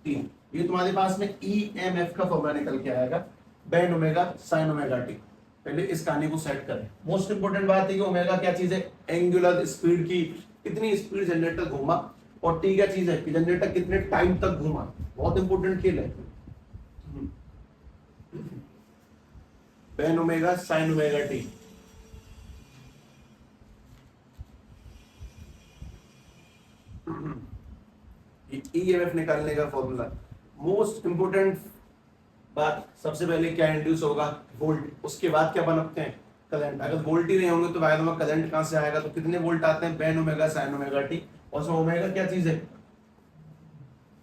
t। ये तुम्हारे पास में EMF का फॉर्मूला निकल के आएगा, Ben omega sin omega t। पहले इस कहानी को सेट करें। मोस्ट इंपोर्टेंट बात है कि ओमेगा क्या चीज है, एंगुलर स्पीड की कितनी स्पीड जनरेटर घूमा, और टी क्या चीज है कि जनरेटर कितने टाइम तक घूमा। बहुत इंपोर्टेंट खेल है। Ben omega sin omega t। EMF निकालने का फॉर्मूला। मोस्ट इंपोर्टेंट बात, सबसे पहले क्या इंड्यूस होगा, वोल्ट, उसके बाद क्या बनते हैं, करंट। अगर वोल्ट ही नहीं होंगे तो वायद में करंट कहां से आएगा, तो कितने वोल्ट आते हैं, Ben omega sin omega t। और उसमें ओमेगा क्या चीज है,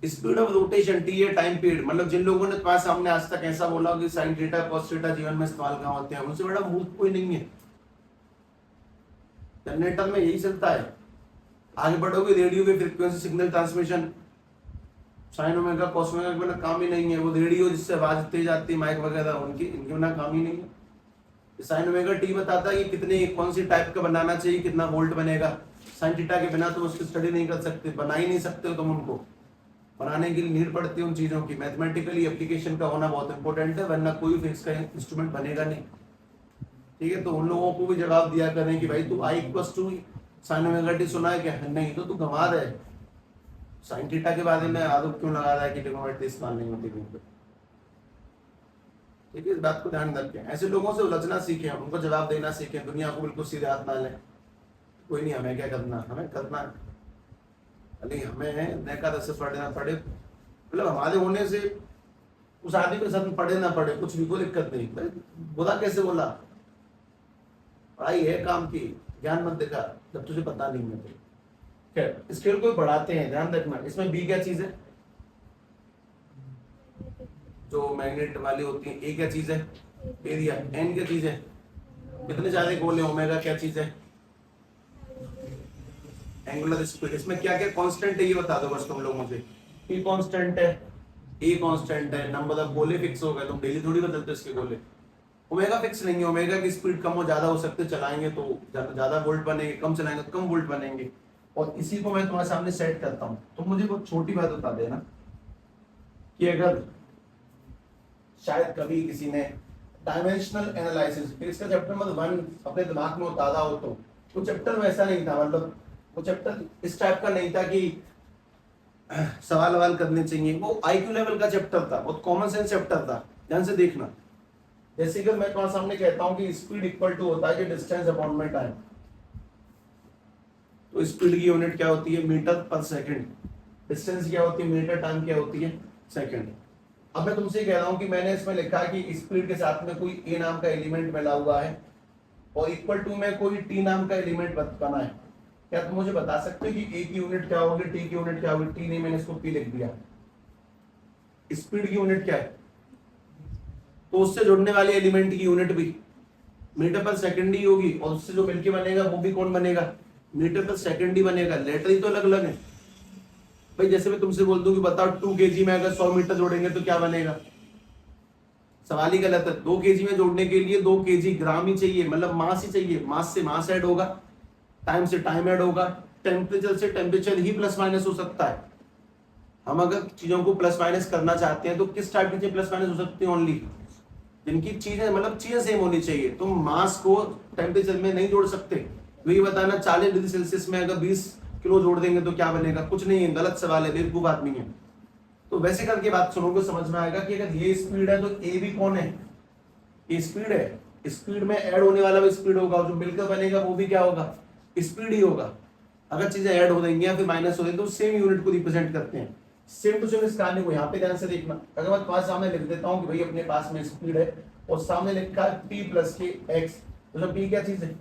स्पीड ऑफ रोटेशन, टी है टाइम पीरियड। मतलब जिन लोगों ने तुम्हारे सामने आज तक ऐसा बोला कि साइन थीटा कॉस थीटा जीवन में इस्तेमाल कहां होते हैं, उनसे बड़ा मूर्ख कोई नहीं है। जनरेटर में यही चलता है। आगे बढ़ोगे, रेडियो की frequency signal transmission, sine omega cos omega के बिना काम ही नहीं है। वो रेडियो जिससे आवाज तेज आती है, माइक वगैरह, उनकी इनके बिना काम ही नहीं है। साइन ओमेगा टी बताता है कि कितने कौन सी टाइप का बनाना चाहिए, कितना वोल्ट बनेगा। साइन थीटा के बिना तुम उसकी स्टडी नहीं कर सकते, बना ही नहीं सकते हो तुम उनको। बनाने के लिए नीड पड़ती है उन चीजों की, मैथमेटिकली एप्लीकेशन का होना बहुत इंपॉर्टेंट है, वरना कोई फिक्स का इंस्ट्रूमेंट बनेगा नहीं। ठीक है, तो उन लोगों को भी जवाब दिया करें कि भाई तू I equals to sine omega T सुना है क्या, नहीं तो तू घुमा रहे। साइन थीटा के बारे में आरोप क्यों लगा रहा है कि ट्रिग्नोमेट्री इस्तेमाल नहीं होती कहीं पे। ठीक है, इस बात को ध्यान रखें। ऐसे लोगों से उलझना सीखें, उनको जवाब देना सीखें, दुनिया को बिल्कुल सीधे हाथ ना लें। कोई नहीं, हमें क्या करना, हमें करना है, अरे हमें नैका से पढ़ना पड़े, मतलब हमारे होने से उस आदमी के साथ पढ़े ना पढ़े, कुछ भी कोई दिक्कत नहीं। भाई बोला कैसे बोला, पढ़ाई है काम की, ज्ञान मत दिखा जब तुझे पता नहीं है। तो खैर, स्केल को बढ़ाते हैं, ध्यान रखना। इसमें बी क्या चीज है, जो मैग्नेट वाली होती है। ए क्या चीज है, एरिया। एन क्या चीज है, कितने सारे गोले। ओमेगा क्या चीज है, एंगुलर स्पीड। इसमें क्या क्या कांस्टेंट है ये बता दो बस तुम लोग मुझे। पी कांस्टेंट है, ए कांस्टेंट है, नंबर ऑफ गोले फिक्स हो गए, तुम डेली थोड़ी बदलते हो इसके गोले। ओमेगा फिक्स नहीं है, ओमेगा की स्पीड कम हो ज्यादा हो सकते, चलाएंगे तो ज्यादा वोल्ट बनेंगे, कम चलाएंगे तो कम वोल्ट बनेंगे। और इसी को मैं तुम्हारे सामने सेट करता हूँ। तुम मुझे बहुत छोटी बात बता देना कि अगर शायद कभी किसी ने डायमेंशनल एनालिसिस, फिर इसका चैप्टर नंबर 1 अपने दिमाग में उतारा हो, तो वो चैप्टर वैसा नहीं था। मतलब वो चैप्टर इस टाइप का नहीं था कि सवाल ववाल करने चाहिए। वो आईक्यू लेवल का चैप्टर था, बहुत कॉमन सेंस चैप्टर था। ध्यान से देखना। जैसे कि मैं तुम्हारे सामने कहता हूं कि स्पीड इक्वल टू होता है कि डिस्टेंस अपॉन में टाइम। तो स्पीड की यूनिट क्या होती है, मीटर पर सेकंड। डिस्टेंस क्या होती है, मीटर, टाइम क्या होती है, सेकंड। अब मैं तुमसे कह रहा हूं कि मैंने इसमें लिखा है कि स्पीड के साथ में कोई ए नाम का एलिमेंट मिला हुआ है और इक्वल टू में कोई टी नाम का एलिमेंट बना है। क्या तुम मुझे बता सकते हो कि ए की यूनिट क्या होगी, टी की यूनिट क्या होगी। टी नहीं, मैंने इसको पी लिख दिया। स्पीड की यूनिट क्या है, तो उससे जुड़ने वाले एलिमेंट की यूनिट भी मीटर पर सेकंड ही होगी, और उससे जो मिलके बनेगा वो भी कौन बनेगा, मीटर पर सेकंड ही बनेगा। लेटर ही तो अलग अलग है भाई। जैसे मैं तुमसे बोल दूं कि बताओ 2 kg में अगर 100 मीटर जोड़ेंगे तो क्या बनेगा, सवाल ही गलत है। 2 kg में जोड़ने के लिए 2 kg ग्राम ही चाहिए, मतलब मास ही चाहिए। मास से मास ऐड होगा, टाइम से टाइम ऐड होगा, टेम्परेचर से टेम्परेचर ही प्लस माइनस हो सकता है। हम अगर चीजों को प्लस माइनस करना चाहते हैं तो किस टाइप की चीजें प्लस माइनस हो सकती है, ओनली जिनकी चीजें मतलब चीजें सेम होनी चाहिए। तुम मास को टेम्परेचर में नहीं जोड़ सकते। वही बताना 40 डिग्री सेल्सियस में अगर 20 किलो जोड़ देंगे तो क्या बनेगा, कुछ नहीं है। गलत सवाल है, बेवकूफ आदमी है। तो वैसे करके बात सुनोगे समझ में आएगा कि अगर ये स्पीड है तो ए भी कौन है, ये स्पीड है। स्पीड में ऐड होने वाला भी स्पीड होगा, जो मिलकर बनेगा वो भी क्या होगा, स्पीड ही होगा। अगर चीजें ऐड हो जाएंगी या फिर माइनस हो जाएंगी तो सेम यूनिट को रिप्रेजेंट करते हैं। सेम टू सेम इस कहानी को यहाँ पे ध्यान से देखना। अगर मैं तुम्हारे सामने लिख देता हूँ कि भाई अपने पास में स्पीड है और सामने लिखा है p प्लस के x, तो p क्या चीज है,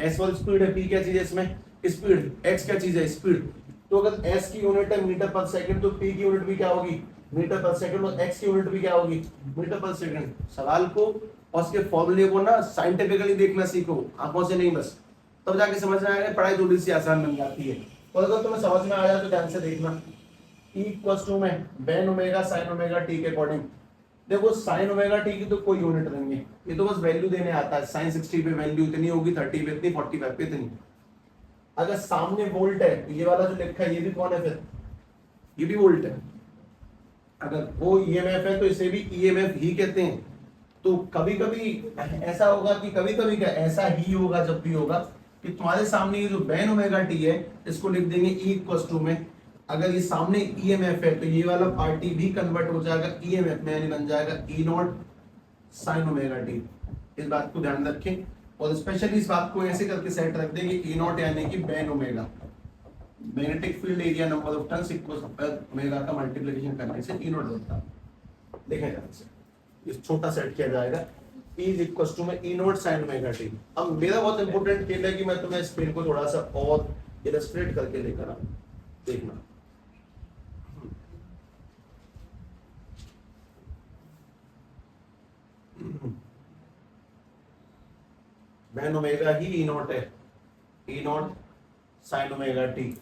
s वाली स्पीड है, p क्या चीज है इसमें, स्पीड, x क्या चीज है, स्पीड। तो अगर s की यूनिट है मीटर पर सेकंड तो p की यूनिट भी क्या होगी, मीटर पर सेकंड, और x की यूनिट भी क्या होगी, मीटर पर सेकंड। सवाल को और उसके फॉर्मूले को ना साइंटिफिकली देखना सीखो, आंखों से नहीं बस, तब जाके समझ में आएगा, पढ़ाई थोड़ी सी आसान बन जाती है। और अगर तुम्हें समझ में आ जाए तो ध्यान से देखना। E इक्वल्स टू में Ben omega sine omega T के अकॉर्डिंग। देखो साइन ओमेगा टी की तो कोई यूनिट नहीं है, ये तो बस वैल्यू देने आता है। साइन 60 पे वैल्यू इतनी होगी, 30 पे इतनी, 45 पे इतनी। अगर सामने वोल्ट है तो ये वाला जो लिखा है ये भी कौन है फिर, ये भी वोल्ट है। अगर वो ईएमएफ है तो इसे भी ईएमएफ ही कहते हैं। तो कभी कभी ऐसा होगा कि कभी कभी क्या ऐसा ही होगा जब भी होगा कि तुम्हारे सामने ये जो बेन ओमेगा टी है इसको लिख देंगे ई इक्वल टू में, अगर ये सामने ईएमएफ है तो ये वाला पार्टी भी कन्वर्ट हो जाएगा ईएमएफ में, यानी बन जाएगा E not sine omega T. इस बात को ध्यान रखें और स्पेशली इस बात को ऐसे करके सेट रख देंगे ई नॉट यानी कि Ben omega, magnetic field area number of turns equals omega का मल्टीप्लिकेशन करने से ई नॉट होता है। देखें ध्यान से इस छोटा सेट किया जाएगा E इज इक्वल टू में ई नॉट साइन ओमेगा टी। अब मेरा बहुत इंपॉर्टेंट खेल है कि मैं तुम्हें इस पेन को थोड़ा सा और इलस्ट्रेट करके लेकर आऊं, देखना। बेन ओमेगा ही ई नॉट है, E not sine omega T.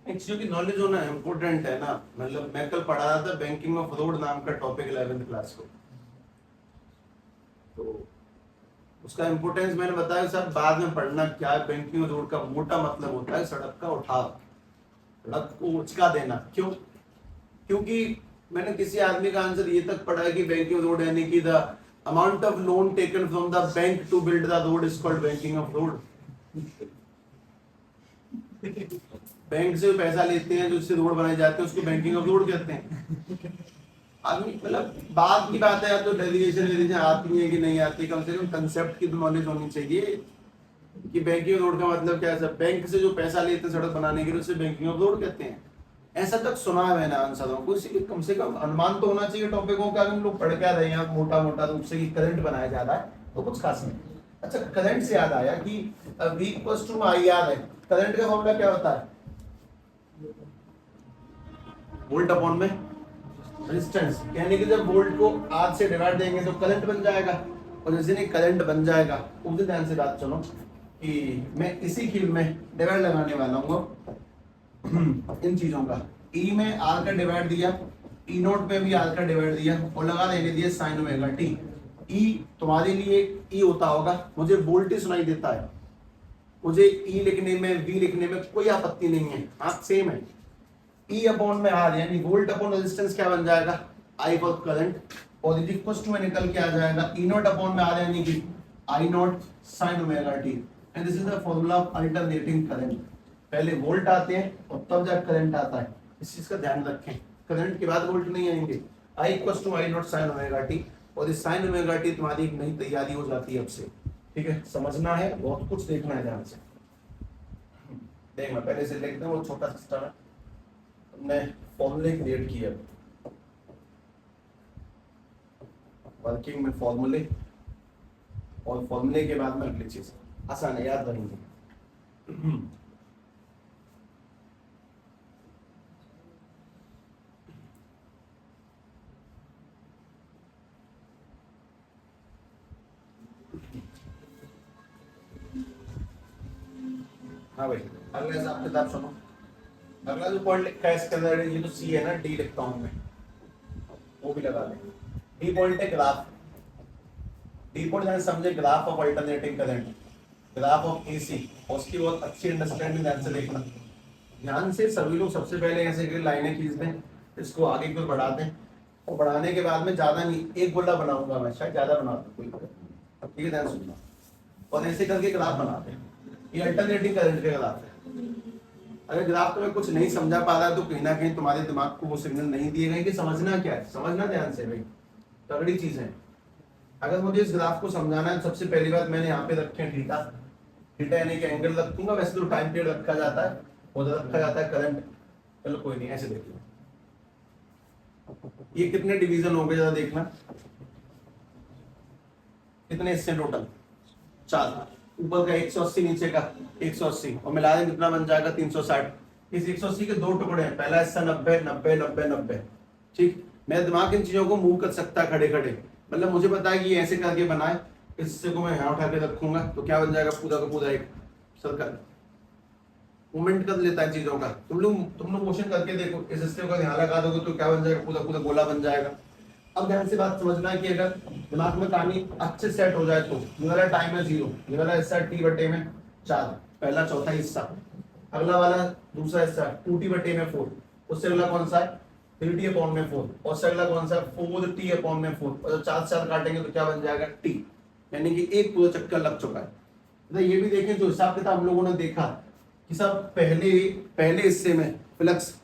Actually की नॉलेज होना इम्पोर्टेंट है ना, मतलब मैं कल पढ़ा रहा था बैंकिंग ऑफ रोड नाम का टॉपिक 11th क्लास को, तो उसका इम्पोर्टेंस मैंने बताया सब बाद में पढ़ना। क्या है बैंकिंग ऑफ रोड का मोटा मतलब होता है सड़क का उठाव, सड़क को उचका देना। क्यों? क्योंकि मैंने किसी आदमी का आंसर ये तक पढ़ा है कि बैंकिंग ऑफ रोड यानी कि the amount of loan taken from the bank to build the road is called banking of road. Bank से पैसा लेते हैं जो उससे रोड बनाए जाते हैं उसको बैंकिंग ऑफ रोड कहते हैं। आदमी मतलब बात की बात है या तो डेरिवेशन आती है कि नहीं आती, कम से कम कंसेप्ट की तो नॉलेज होनी चाहिए कि बैंकिंग ऑफ रोड का मतलब क्या है। बैंक से जो पैसा लेते हैं सड़क बनाने के लिए उसे बैंकिंग ऑफ रोड कहते हैं। ऐसा तक सुना है मैंने आंसरों को, इसीलिए कम से कम अनुमान तो होना चाहिए टॉपिकों का। हम लोग पढ़ क्या रहे हैं मोटा मोटा रूप से कि करंट बनाया जा रहा है तो कुछ खास नहीं। अच्छा करंट से याद आया कि V equals to I R है, करंट का फॉर्मूला क्या होता है? वोल्ट अपॉन में रेजिस्टेंस, यानी कि जब वोल्ट को आर से डिवाइड देंगे तो करंट बन जाएगा। और जिस दिन करंट बन जाएगा उस दिन ध्यान से बात सुनो कि मैं इसी फील्ड में डिवाइड लगाने वाला हूँ इन चीजों का। ई में आर का डिवाइड दिया, ई नोट में भी आर का डिवाइड दिया और लगा देने दिया साइन ओमेगा टी। ई तुम्हारे लिए ई होता होगा, मुझे वोल्ट ही सुनाई देता है, मुझे ई लिखने में वी लिखने में कोई आपत्ति नहीं है, हाँ सेम है। ई अपॉन में आर यानी वोल्ट अपॉन रेजिस्टेंस क्या बन जाएगा? आई फॉर करंट, और इज इक्वल टू में निकल के आ जाएगा ई नॉट अपॉन में आर यानी कि I not sine omega T. And this is the formula of alternating current. पहले वोल्ट आते हैं और तब जब करंट आता है, इस चीज का ध्यान रखें। करंट के बाद वोल्ट नहीं आएंगे। I equal to I not sine omega T, और इस साइन ओमेगा टी तुम्हारी एक नई तैयारी हो जाती है अब से। ठीक है, समझना है, बहुत कुछ देखना है ध्यान से। देखना पहले से लिखते हैं, वो छोटा सिस्टम है, हमने फॉर्मूले क्रिएट किए, वर्किंग में फॉर्मूले, और फॉर्मूले के बाद में अगली चीज आसान है, याद रहेंगे। हाँ भाई, अगला हिसाब किताब सुनो। अगला जो पॉइंट लिखा है इसके अंदर, ये तो सी है ना, डी लिखता हूं मैं, वो भी लगा लें। डी पॉइंट है ग्राफ। डी पॉइंट यानी समझे graph of alternating current, graph of AC, और उसकी बहुत अच्छी अंडरस्टैंडिंग ध्यान से देखना। ध्यान से सभी लोग सबसे पहले ऐसे कि लाइनें खींच दें, इसको आगे की ओर बढ़ा दें, और बढ़ाने के बाद में ज्यादा नहीं, एक गोला बनाऊंगा मैं, शायद ज्यादा बना दूं, कोई ठीक है, ध्यान सुनना। और ऐसे करके ग्राफ बना दें, ये अल्टरनेटिंग करंट का ग्राफ है। अगर ग्राफ तुम्हें कुछ नहीं समझा पा रहा है तो कहीं ना कहीं तुम्हारे दिमाग को वो सिग्नल नहीं दिए गए कि समझना क्या है। समझना ध्यान से भाई, तगड़ी चीज है। अगर मुझे इस ग्राफ को समझाना है, सबसे पहली बात मैंने यहाँ पे रखे हैं थीटा। थीटा यानी कि एंगल रखूंगा, वैसे तो टाइम पीरियड रखा जाता है, उधर रखा जाता है करंट। चलो कोई नहीं, ऐसे देख लो। ये कितने डिवीजन हो गए, जरा देखना, कितने हिस्से टोटल? 4। ऊपर का 180, नीचे का 180, और मिला दें कितना बन जाएगा 360। इस 180 के दो टुकड़े हैं, पहला हिस्सा 90 90 90 90। ठीक, मेरा दिमाग इन चीजों को मूव कर सकता है खड़े खड़े, मतलब मुझे पता है कि ये ऐसे करके बनाए, इस हिस्से को मैं यहाँ उठा के रखूंगा तो क्या बन जाएगा, पूरा का पूरा एक सर्कल मूवमेंट कर लेता है चीजों का। तुम लोग क्वेश्चन करके देखो, इस हिस्से का ध्यान लगा दोगे तो क्या बन जाएगा, पूरा पूरा गोला बन जाएगा। अब ध्यान से बात समझना है कि अगर दिमाग में कहानी अच्छे सेट हो जाए तो ये वाला टाइम है 0, ये वाला हिस्सा टी बटे में 4, पहला चौथा हिस्सा, अगला वाला दूसरा हिस्सा 2t बटे में 4, उससे अगला कौन सा है 3t अपॉन में 4, और उससे अगला कौन सा 4t अपॉन में 4, और जब 4 4 काटेंगे तो क्या बन जाएगा t, यानी कि एक पूरा चक्कर लग चुका है। तो ये भी देखें जो हिसाब किताब हम लोगों ने देखा कि सब पहले हिस्से में फ्लक्स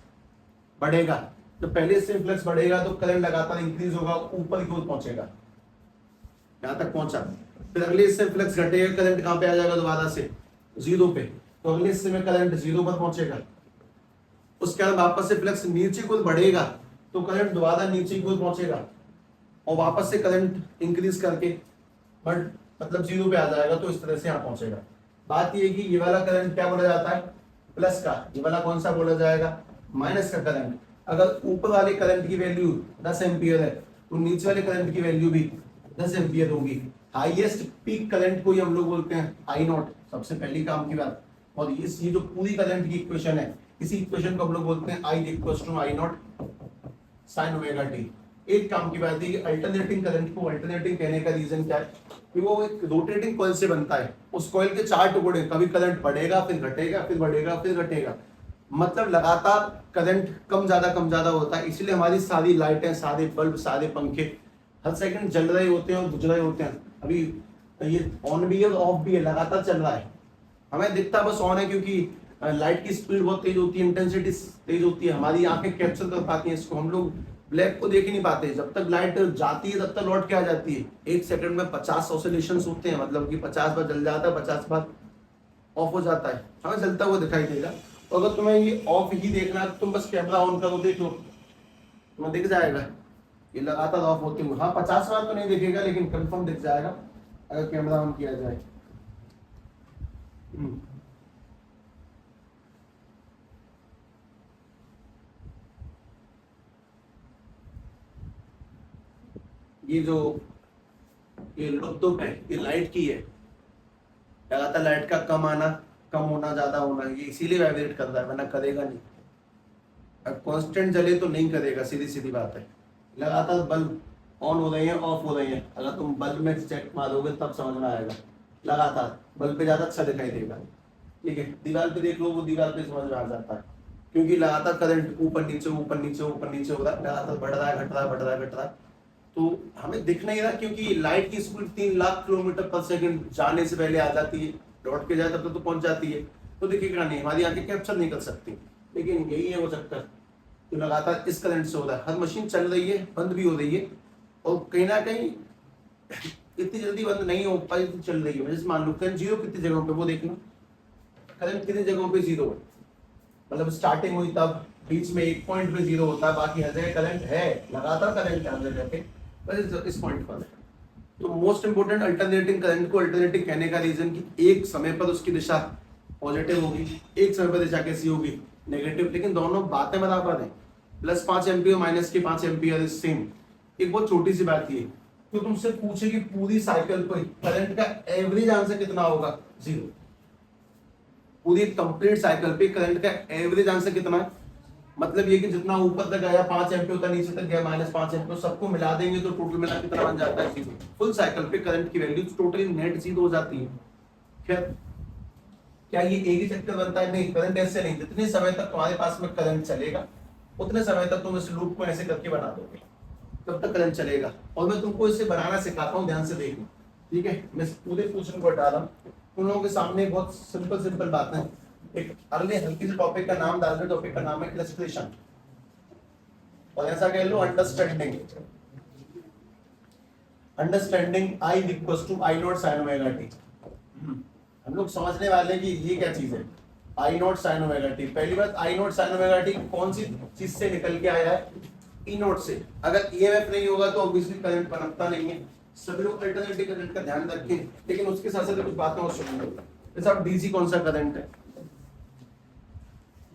बढ़ेगा, जब पहले हिस्से में फ्लक्स बढ़ेगा तो करंट लगातार इंक्रीज होगा, ऊपर की ओर पहुंचेगा, यहां तक पहुंचा। फिर अगले हिस्से में फ्लक्स घटेगा, करंट कहां पे आ जाएगा दोबारा से 0 पे, तो अगले हिस्से में करंट 0 पर पहुंचेगा। उसके बाद वापस से फ्लक्स नीचे को बढ़ेगा तो करंट दोबारा नीचे की ओर पहुंचेगा, और वापस से करंट इंक्रीज करके बट मतलब 0 पे आ जाएगा, तो इस तरह से यहाँ पहुंचेगा। बात ये है कि ये वाला करंट क्या बोला जाता है प्लस का, ये वाला कौन सा बोला जाएगा माइनस का करंट। अगर ऊपर वाले करंट की वैल्यू 10 एम्पियर है तो नीचे वाले करंट की वैल्यू भी 10 एम्पियर होगी। हाईएस्ट पीक करंट को ही हम लोग बोलते हैं आई नॉट, सबसे पहली काम की बात। और ये जो पूरी करंट की इक्वेशन है, इसी इक्वेशन को हम लोग बोलते हैं I equals to I not sine omega T. एक काम की बात है कि अल्टरनेटिंग करंट को अल्टरनेटिंग कहने का रीजन क्या है कि वो एक रोटेटिंग कॉइल से बनता है, उस कॉइल के 4 टुकड़े, कभी करंट बढ़ेगा फिर घटेगा फिर बढ़ेगा फिर घटेगा, मतलब लगातार करंट कम ज्यादा होता है। इसलिए हमारी सारी लाइटें, सारे बल्ब, सारे पंखे हर सेकंड जल रहे होते हैं और बुझ रहे होते हैं। अभी ये ऑन भी है और ऑफ भी है, लगातार चल रहा है। हमें दिखता बस ऑन है क्योंकि लाइट की स्पीड बहुत तेज होती है, इंटेंसिटी तेज होती है, हमारी आंखें कैप्चर कर पाती हैं इसको, हम लोग ब्लैक को देख ही नहीं पाते। जब तक लाइट जाती है तब तक लौट के आ जाती है। एक सेकंड में 50 ऑसिलेशंस होते हैं, मतलब कि 50 बार जल जाता है, 50 बार ऑफ हो जाता है, हमें जलता हुआ दिखाई देगा। तो अगर तुम्हें ये ऑफ ही देखना है तो तुम बस कैमरा ऑन करो, देख लो, तुम्हें दिख जाएगा ये लगातार ऑफ होते हुए। हाँ 50 बार तो नहीं दिखेगा लेकिन कंफर्म दिख जाएगा अगर कैमरा ऑन किया जाए। ये जो ये लुप्त है ये लाइट की है, लगातार लाइट का कम आना, कम होना, ज्यादा होना, ये इसीलिए वाइब्रेट करता है, वरना करेगा नहीं। अब कांस्टेंट जले तो नहीं करेगा, सीधी सीधी बात है। लगातार बल्ब ऑन हो रहे हैं ऑफ हो रहे हैं, अगर तुम बल्ब में चेक मारोगे तब समझ में आएगा। लगातार बल्ब पे ज्यादा अच्छा दिखाई देगा, ठीक है। दीवार पे देख लो, वो दीवार पे समझ में आ जाता है, क्योंकि लगातार करंट ऊपर नीचे ऊपर नीचे ऊपर नीचे हो रहा है, लगातार बढ़ रहा है घट रहा है बढ़ रहा है घट रहा है। तो हमें दिख नहीं रहा क्योंकि लाइट की स्पीड 3 लाख किलोमीटर पर सेकंड जाने से पहले आ जाती है, लौट के जाए तब तक तो पहुंच जाती है, तो दिखेगा नहीं, हमारी आंखें कैप्चर नहीं कर सकती। लेकिन यही है वो चक्कर, तो लगातार इस करंट से हो रहा है। हर मशीन चल रही है, बंद भी हो रही है, और कहीं ना कहीं इतनी जल्दी बंद नहीं हो पाई, चल रही है। जैसे मान लो करंट 0 कितनी जगहों पे, वो देखना करंट कितनी जगहों पे 0 है, मतलब स्टार्टिंग हुई तब बीच में एक पॉइंट पे 0 होता है, बाकी हर जगह करंट है, लगातार करंट हर जगह पे, बस इस पॉइंट पर है। तो मोस्ट इंपोर्टेंट अल्टरनेटिंग करंट को अल्टरनेटिंग कहने का रीजन कि एक समय पर उसकी दिशा पॉजिटिव होगी, एक समय पर दिशा कैसी होगी नेगेटिव, लेकिन दोनों बातें बराबर हैं। प्लस 5 एम्पियर माइनस के 5 एम्पियर इज सेम। एक बहुत छोटी सी बात ये, तो तुमसे पूछे कि पूरी साइकिल पर करंट का एवरेज आंसर कितना होगा 0। पूरी कंप्लीट साइकिल पे करंट का एवरेज आंसर कितना है, मतलब ये कि जितना ऊपर तक गया 5 एम्पियर होता, नीचे तक गया -5 एम्पियर, सबको मिला देंगे तो टोटल मिला कितना बन जाता है 0। फुल साइकिल पे करंट की वैल्यू टोटली नेट 0 हो जाती है। खैर क्या ये एक ही चक्कर बनता है, नहीं, करंट ऐसे नहीं। जितने समय तक तुम्हारे पास में करंट चलेगा उतने समय तक तुम इस लूप को ऐसे करके बना दोगे, तब तक करंट चलेगा। और मैं तुमको इसे बनाना सिखाता हूँ, ध्यान से देखो, ठीक है। मैं पूरे क्वेश्चन को हटा रहा हूँ, तुम लोगों के सामने बहुत सिंपल बात है। एक अगले हल्की से टॉपिक का नाम डाल दो, टॉपिक का नाम है क्लस्टरेशन, और ऐसा कह लो understanding. Understanding I equals to I not sine omega T. हम लोग समझने वाले कि ये क्या चीज है I not sine omega T. पहली बात, I not sine omega T कौन सी चीज से निकल के आया है, E नॉट से। अगर EMF नहीं होगा तो ऑब्वियसली करंट पनपता नहीं है, सभी लोग अल्टरनेटिंग करंट का ध्यान रखें, लेकिन उसके साथ साथ कुछ बातें और सुन लो। जैसे अब डीसी कौन सा करंट है,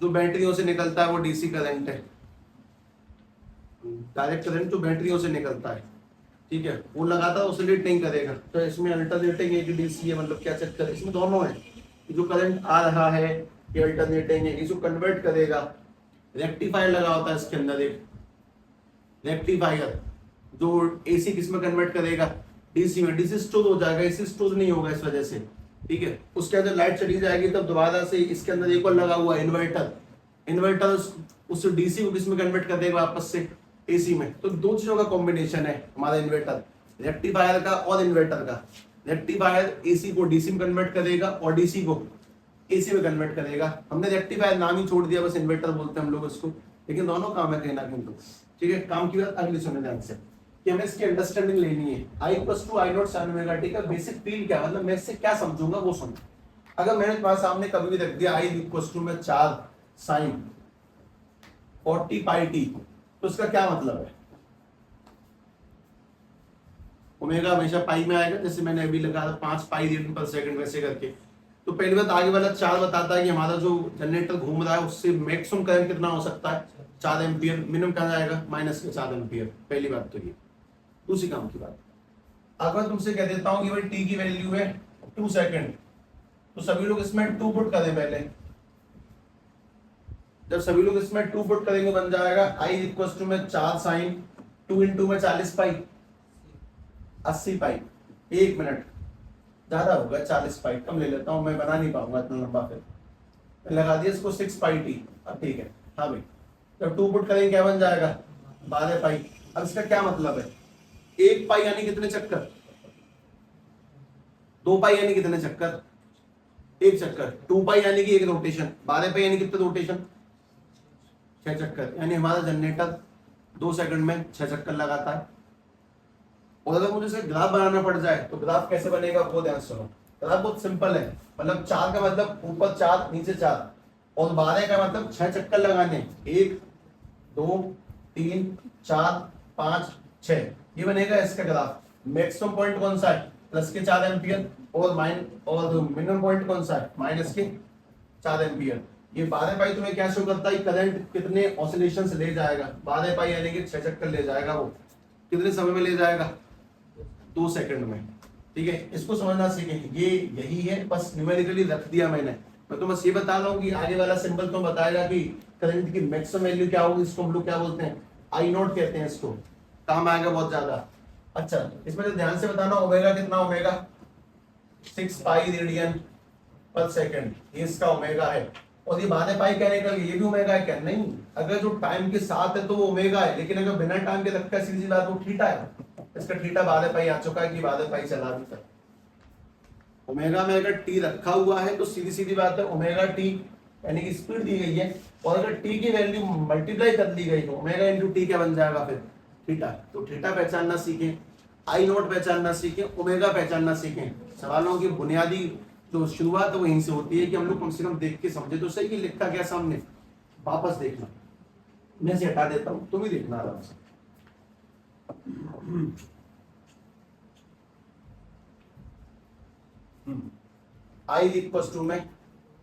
जो बैटरियों से निकलता है वो डीसी करंट है, डायरेक्ट करंट जो बैटरियों से निकलता है, ठीक है, वो लगातार ऑसिलेट नहीं करेगा। तो इसमें अल्टरनेटिंग है कि डीसी है, मतलब क्या चक्कर है, इसमें दोनों है। जो करंट आ रहा है ये अल्टरनेटिंग है, इसको कन्वर्ट करेगा। रेक्टिफायर लगा होता है इसके अंदर, एक रेक्टिफायर जो एसी किसमें कन्वर्ट करेगा, डीसी में। डीसी स्टोर हो जाएगा, एसी स्टोर नहीं होगा इस वजह से, ठीक है। उसके अंदर लाइट चली जाएगी तब दोबारा से इसके अंदर एक और लगा हुआ है इन्वर्टर, इन्वर्टर उस डीसी को किसमें कन्वर्ट कर देगा, वापस से एसी में। तो दो चीजों का कॉम्बिनेशन है हमारा इन्वर्टर, रेक्टिफायर का और इन्वर्टर का। रेक्टिफायर एसी को डीसी में कन्वर्ट करेगा और डीसी को एसी में कन्वर्ट करेगा। हमने रेक्टिफायर नाम ही छोड़ दिया, बस इन्वर्टर बोलते हैं हम लोग इसको, लेकिन दोनों काम है कहीं ना कहीं। तो ठीक है, काम की बात अगली सुनने ध्यान से कि हमें इसकी अंडरस्टैंडिंग लेनी है। I = I0 sin omega T का बेसिक फील क्या, मतलब मैं इससे क्या समझूंगा वो सुनो। अगर मैंने तुम्हारे सामने कभी भी रख दिया I = 4 sin 40 पाई टी, तो उसका क्या मतलब है। ओमेगा हमेशा पाई में आएगा, जैसे मैंने अभी लगा 5 पाई रेडियन पर सेकंड वैसे करके। तो पहली बात आगे वाला 4 बताता है कि हमारा जो जनरेटर घूम रहा है उससे मैक्सिमम करंट कितना हो सकता है, 4 एम्पियर। मिनिमम कहाँ जाएगा, -4 एम्पियर। पहली बात तो ये। दूसरी काम की बात, अगर मैं तुमसे कह देता हूं कि भाई टी की वैल्यू है 2 सेकंड, तो सभी लोग इसमें 2 पुट करें पहले। जब सभी लोग इसमें 2 पुट करेंगे बन जाएगा I = 4 sin 2 × 40 pi, 80 pi. 1 minute ज्यादा होगा, 40 पाई कम ले लेता हूं, मैं बना नहीं पाऊंगा इतना लंबा। फिर लगा दिया इसको 6 पाई टी। अब ठीक है, हाँ भाई, जब 2 पुट करेंगे क्या बन जाएगा, 12 पाई। अब इसका क्या मतलब है, 1 पाई यानी कितने चक्कर, 2 पाई यानी कितने चक्कर, 1 चक्कर। 2 पाई यानी कि 1 रोटेशन। 12 पाई यानी कितने रोटेशन, 6 चक्कर। यानी हमारा जनरेटर 2 सेकंड में 6 चक्कर लगाता है। और अगर मुझे इसे ग्राफ बनाना पड़ जाए तो ग्राफ कैसे बनेगा वो ध्यान सुनो। ग्राफ बहुत सिंपल है, मतलब 4 का मतलब ऊपर 4 नीचे 4, और 12 का मतलब 6 चक्कर लगाने, 1 2 3 4 5 6, ये बनेगा इसका ग्राफ। मैक्सिमम पॉइंट कौन सा है, प्लस के 4 एम्पियर, और मिनिमम पॉइंट कौन सा है, माइनस के 4 एम्पियर। ये 12 पाई तुम्हें क्या शो करता है, करंट कितने ऑसिलेशंस ले जाएगा। 12 पाई यानी कि 6 चक्कर ले जाएगा, वो कितने समय में ले जाएगा, 2 सेकंड में। ठीक है, इसको समझना सीखें। ये यही है, बस न्यूमेरिकली रख दिया मैंने। मैं तो बस ये बता रहा हूँ कि आगे वाला सिंबल तो बताएगा कि करंट की मैक्सिमम वैल्यू क्या होगी। इसको हम लोग क्या बोलते हैं, I0 कहते हैं इसको, काम आएगा बहुत ज्यादा। अच्छा, इसमें जो ध्यान से बताना, ओमेगा कितना, ओमेगा 6 पाई रेडियन पर सेकंड, ये इसका ओमेगा है। और ये 12 पाई कहने का ये भी ओमेगा है क्या, नहीं। अगर जो टाइम के साथ है तो वो ओमेगा है, लेकिन अगर बिना टाइम के रखा है सीधी बात वो थीटा है। इसका थीटा 12 पाई आ चुका है कि 12 पाई चला अभी तक। ओमेगा में अगर टी रखा हुआ है तो सीधी सीधी बात है ओमेगा टी यानी कि स्पीड दी गई है, और अगर टी की वैल्यू मल्टीप्लाई कर दी गई तो ओमेगा इंटू टी क्या बन जाएगा फिर, थीटा। तो थीटा पहचानना सीखें, I0 पहचानना सीखें, ओमेगा पहचानना सीखें। सवालों की बुनियादी जो शुरुआत है वो यहीं से होती है कि हम लोग कम से कम देख के समझे तो सही कि लिखा क्या सामने। वापस देखना, मैं इसे हटा देता हूं, तुम ही देखना आराम से। I = में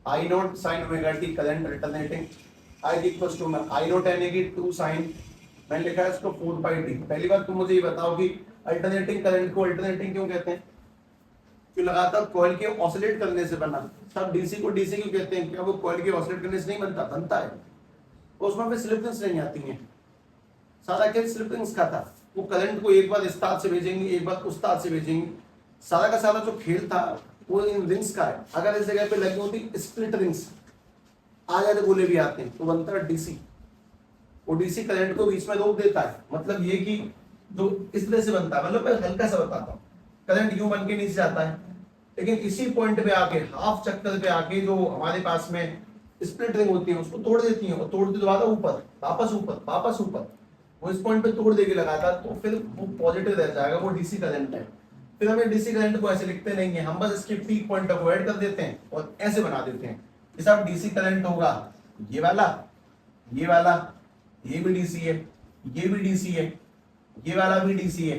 I0 sin omega T current alternating. I = में I0 यानी कि 2 sin, मैंने लिखा है इसको 4 पाई टी। पहली बात तुम मुझे ये बताओ कि अल्टरनेटिंग करंट को अल्टरनेटिंग क्यों कहते हैं, कि लगातार कॉइल के ऑसिलेट करने से बना। सब डीसी को डीसी क्यों कहते हैं, क्या वो कॉइल के ऑसिलेट करने से नहीं बनता, बनता है, उसमें फिर स्लिप रिंग्स नहीं आती हैं। सारा खेल स्लिप रिंग्स का था, वो करंट को एक बार इस तार से भेजेंगे, एक बार उस तार से भेजेंगे। सारा का सारा जो खेल था वो इन रिंग्स का है। अगर इस जगह पे लगी होती स्प्लिट रिंग्स, आ जाते गोले भी आते हैं, तो बनता है डीसी। वो डीसी करंट को बीच में रोक देता है। मतलब ये कि जो इस तरह से बनता है, मतलब मैं हल्का सा बताता हूँ, करंट यूं बन के नीचे जाता है, लेकिन इसी पॉइंट पे आके, हाफ चक्कर पे आके जो हमारे पास में स्प्लिट रिंग होती है उसको तोड़ देती है, और तोड़ के दोबारा ऊपर, वापस ऊपर, वापस ऊपर, वो इस पॉइंट पे तोड़ देगी लगातार, तो फिर वो पॉजिटिव रह जाएगा, वो डीसी करंट है। फिर हमें डीसी करंट को ऐसे लिखते नहीं है, हम बस इसके पीक पॉइंट को ऐड कर देते हैं और ऐसे बना देते हैं। जैसा डीसी करंट होगा ये वाला, ये वाला, ये भी डीसी है, ये भी डीसी है, ये वाला भी डीसी है,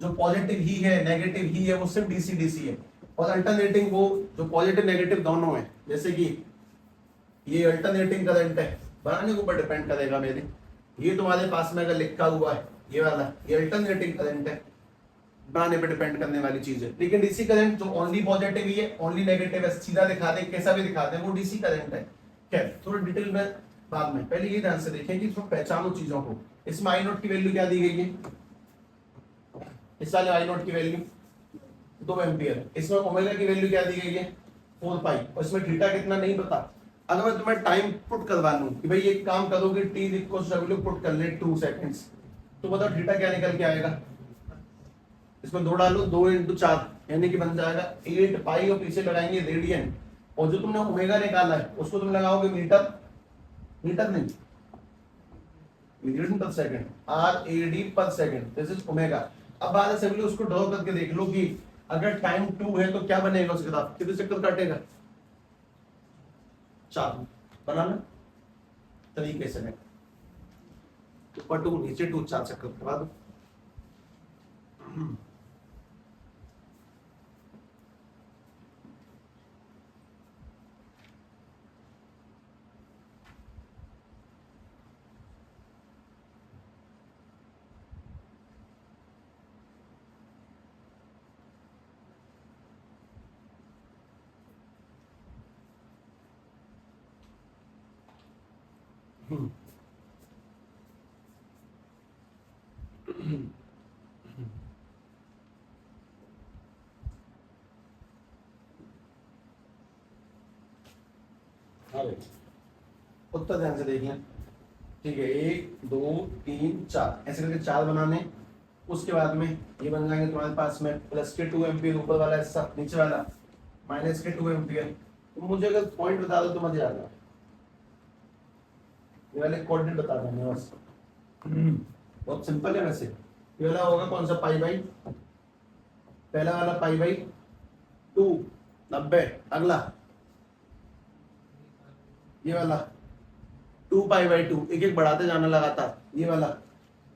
जो पॉजिटिव ही है नेगेटिव ही है वो सिर्फ डीसी डीसी है, और अल्टरनेटिंग वो जो पॉजिटिव नेगेटिव दोनों है, जैसे कि ये अल्टरनेटिंग करंट है, बनाने के ऊपर डिपेंड करेगा मेरे, ये तुम्हारे पास में अगर लिखा हुआ है ये वाला, ये अल्टरनेटिंग करंट है, बनाने पे डिपेंड करने वाली चीज है। लेकिन डीसी करंट जो ओनली पॉजिटिव ही है, ओनली नेगेटिव है, सीधा दिखा दे कैसा भी दिखा दे, वो डीसी करंट है। खैर थोड़ा डिटेल में बाद में, पहले ये ध्यान से देखें कि इसमें पहचानो चीजों को। इसमें आई नोट की वैल्यू क्या दी गई है, इस वाले आई नोट की वैल्यू 2 एम्पियर, इसमें ओमेगा की वैल्यू क्या दी गई है 4 पाई, और इसमें थीटा कितना नहीं पता। अगर मैं तुम्हें टाइम पुट करवा लूं कि भाई ये काम करोगे t इक्वल्स w पुट कर ले 2 सेकंड्स, तो बताओ थीटा क्या निकल के आएगा, इसमें 2 डालो, 2 × 4 यानी कि बन जाएगा 8 पाई, और पीछे लगाएंगे रेडियन, और जो तुमने ओमेगा निकाला है उसको तुम लगाओगे मीटर, मीटर नहीं रेडियन पर सेकंड, RAD पर सेकंड, दिस इज ओमेगा। अब बात है सिंपली उसको ड्रॉ करके देख लो कि अगर टाइम 2 है तो क्या बनेगा उसके साथ, कितने चक्कर काटेगा 4, बनाना तरीके से, ऊपर 2 नीचे 2, 4 चक्कर करवा दो। उत्तर ध्यान से देख लें, ठीक है 1 2 3 4 ऐसे करके 4 बनाने, उसके बाद में ये बन जाएंगे तुम्हारे पास में प्लस के 2 एम्पियर ऊपर वाला हिस्सा, नीचे वाला माइनस के 2 एम्पियर। तो मुझे अगर पॉइंट बता दो तो मजा आ जाएगा, ये वाले कोऑर्डिनेट बता देंगे बस, बहुत सिंपल है वैसे। ये वाला होगा कौन सा पाई बाई, पहला वाला पाई बाई 2 90, अगला ये वाला 2 पाई बाई 2, एक एक बढ़ाते जाना लगातार, ये वाला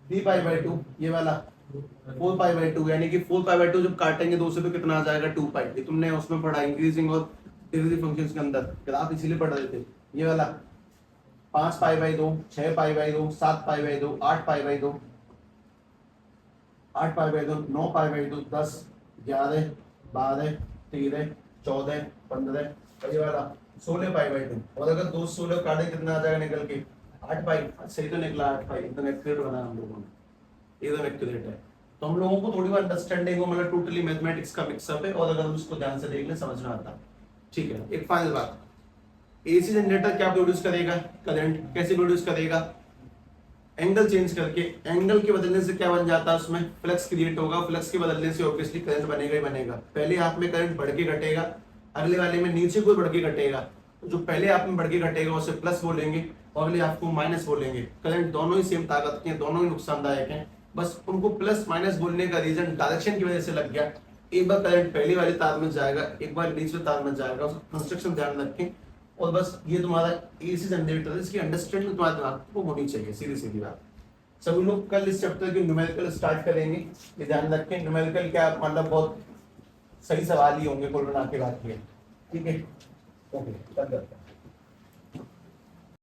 3 पाई बाई 2, ये वाला 4 पाई बाई 2, यानी कि 4 पाई बाई 2 जब काटेंगे 2 से तो कितना आ जाएगा 2 पाई, ये तुमने उसमें पढ़ा इंक्रीजिंग और डिक्रीजिंग फंक्शंस के अंदर, ग्राफ इसीलिए पढ़ रहे थे। ये वाला 5 pi by 2, 6 pi by 2, 7 pi by 2, 8 pi by 2, 8 pi by 2, 9 pi by 2, 10 11 12 13 14 15, ये वाला 16 पाई बाई 2, और अगर 2 16 काटे कितना आ जाएगा निकल के 8 पाई, सही तो निकला 8 पाई, एकदम एक्यूरेट बना हम लोगों ने, एकदम एक्यूरेट है। तो हम लोगों को थोड़ी बार अंडरस्टैंडिंग हो, मतलब टोटली मैथमेटिक्स का मिक्सअप है, और अगर हम उसको ध्यान से देख लें समझ में आता है। ठीक है, एक फाइनल बात, एसी जनरेटर क्या प्रोड्यूस करेगा, करंट कैसे प्रोड्यूस करेगा, एंगल चेंज करके, एंगल के बदलने से क्या बन जाता है उसमें फ्लक्स क्रिएट होगा, फ्लक्स के बदलने से ऑब्वियसली करंट बनेगा ही बनेगा। पहले आप में करंट बढ़ के घटेगा, अगले वाले में नीचे को बढ़ के घटेगा, तो जो पहले आप में बढ़ के घटेगा उसे प्लस बोलेंगे और अगले आपको माइनस बोलेंगे। करंट दोनों ही सेम ताकत के हैं, दोनों ही नुकसानदायक हैं, बस उनको प्लस माइनस बोलने का रीजन डायरेक्शन की वजह से लग गया। एक बार करंट पहले वाले तार में जाएगा, एक बार दूसरे तार में जाएगा, उसका कंस्ट्रक्शन ध्यान रखें। और बस ये तुम्हारा एसी जनरेटर है, इसकी अंडरस्टैंडिंग तुम्हारे दिमाग को होनी चाहिए, सीधी सीधी बात। सभी लोग कल इस चैप्टर की न्यूमेरिकल स्टार्ट करेंगे, ये ध्यान रखें। न्यूमेरिकल क्या मतलब बहुत सही सवाल ही होंगे कुल बना के बात किए, ठीक है, ओके।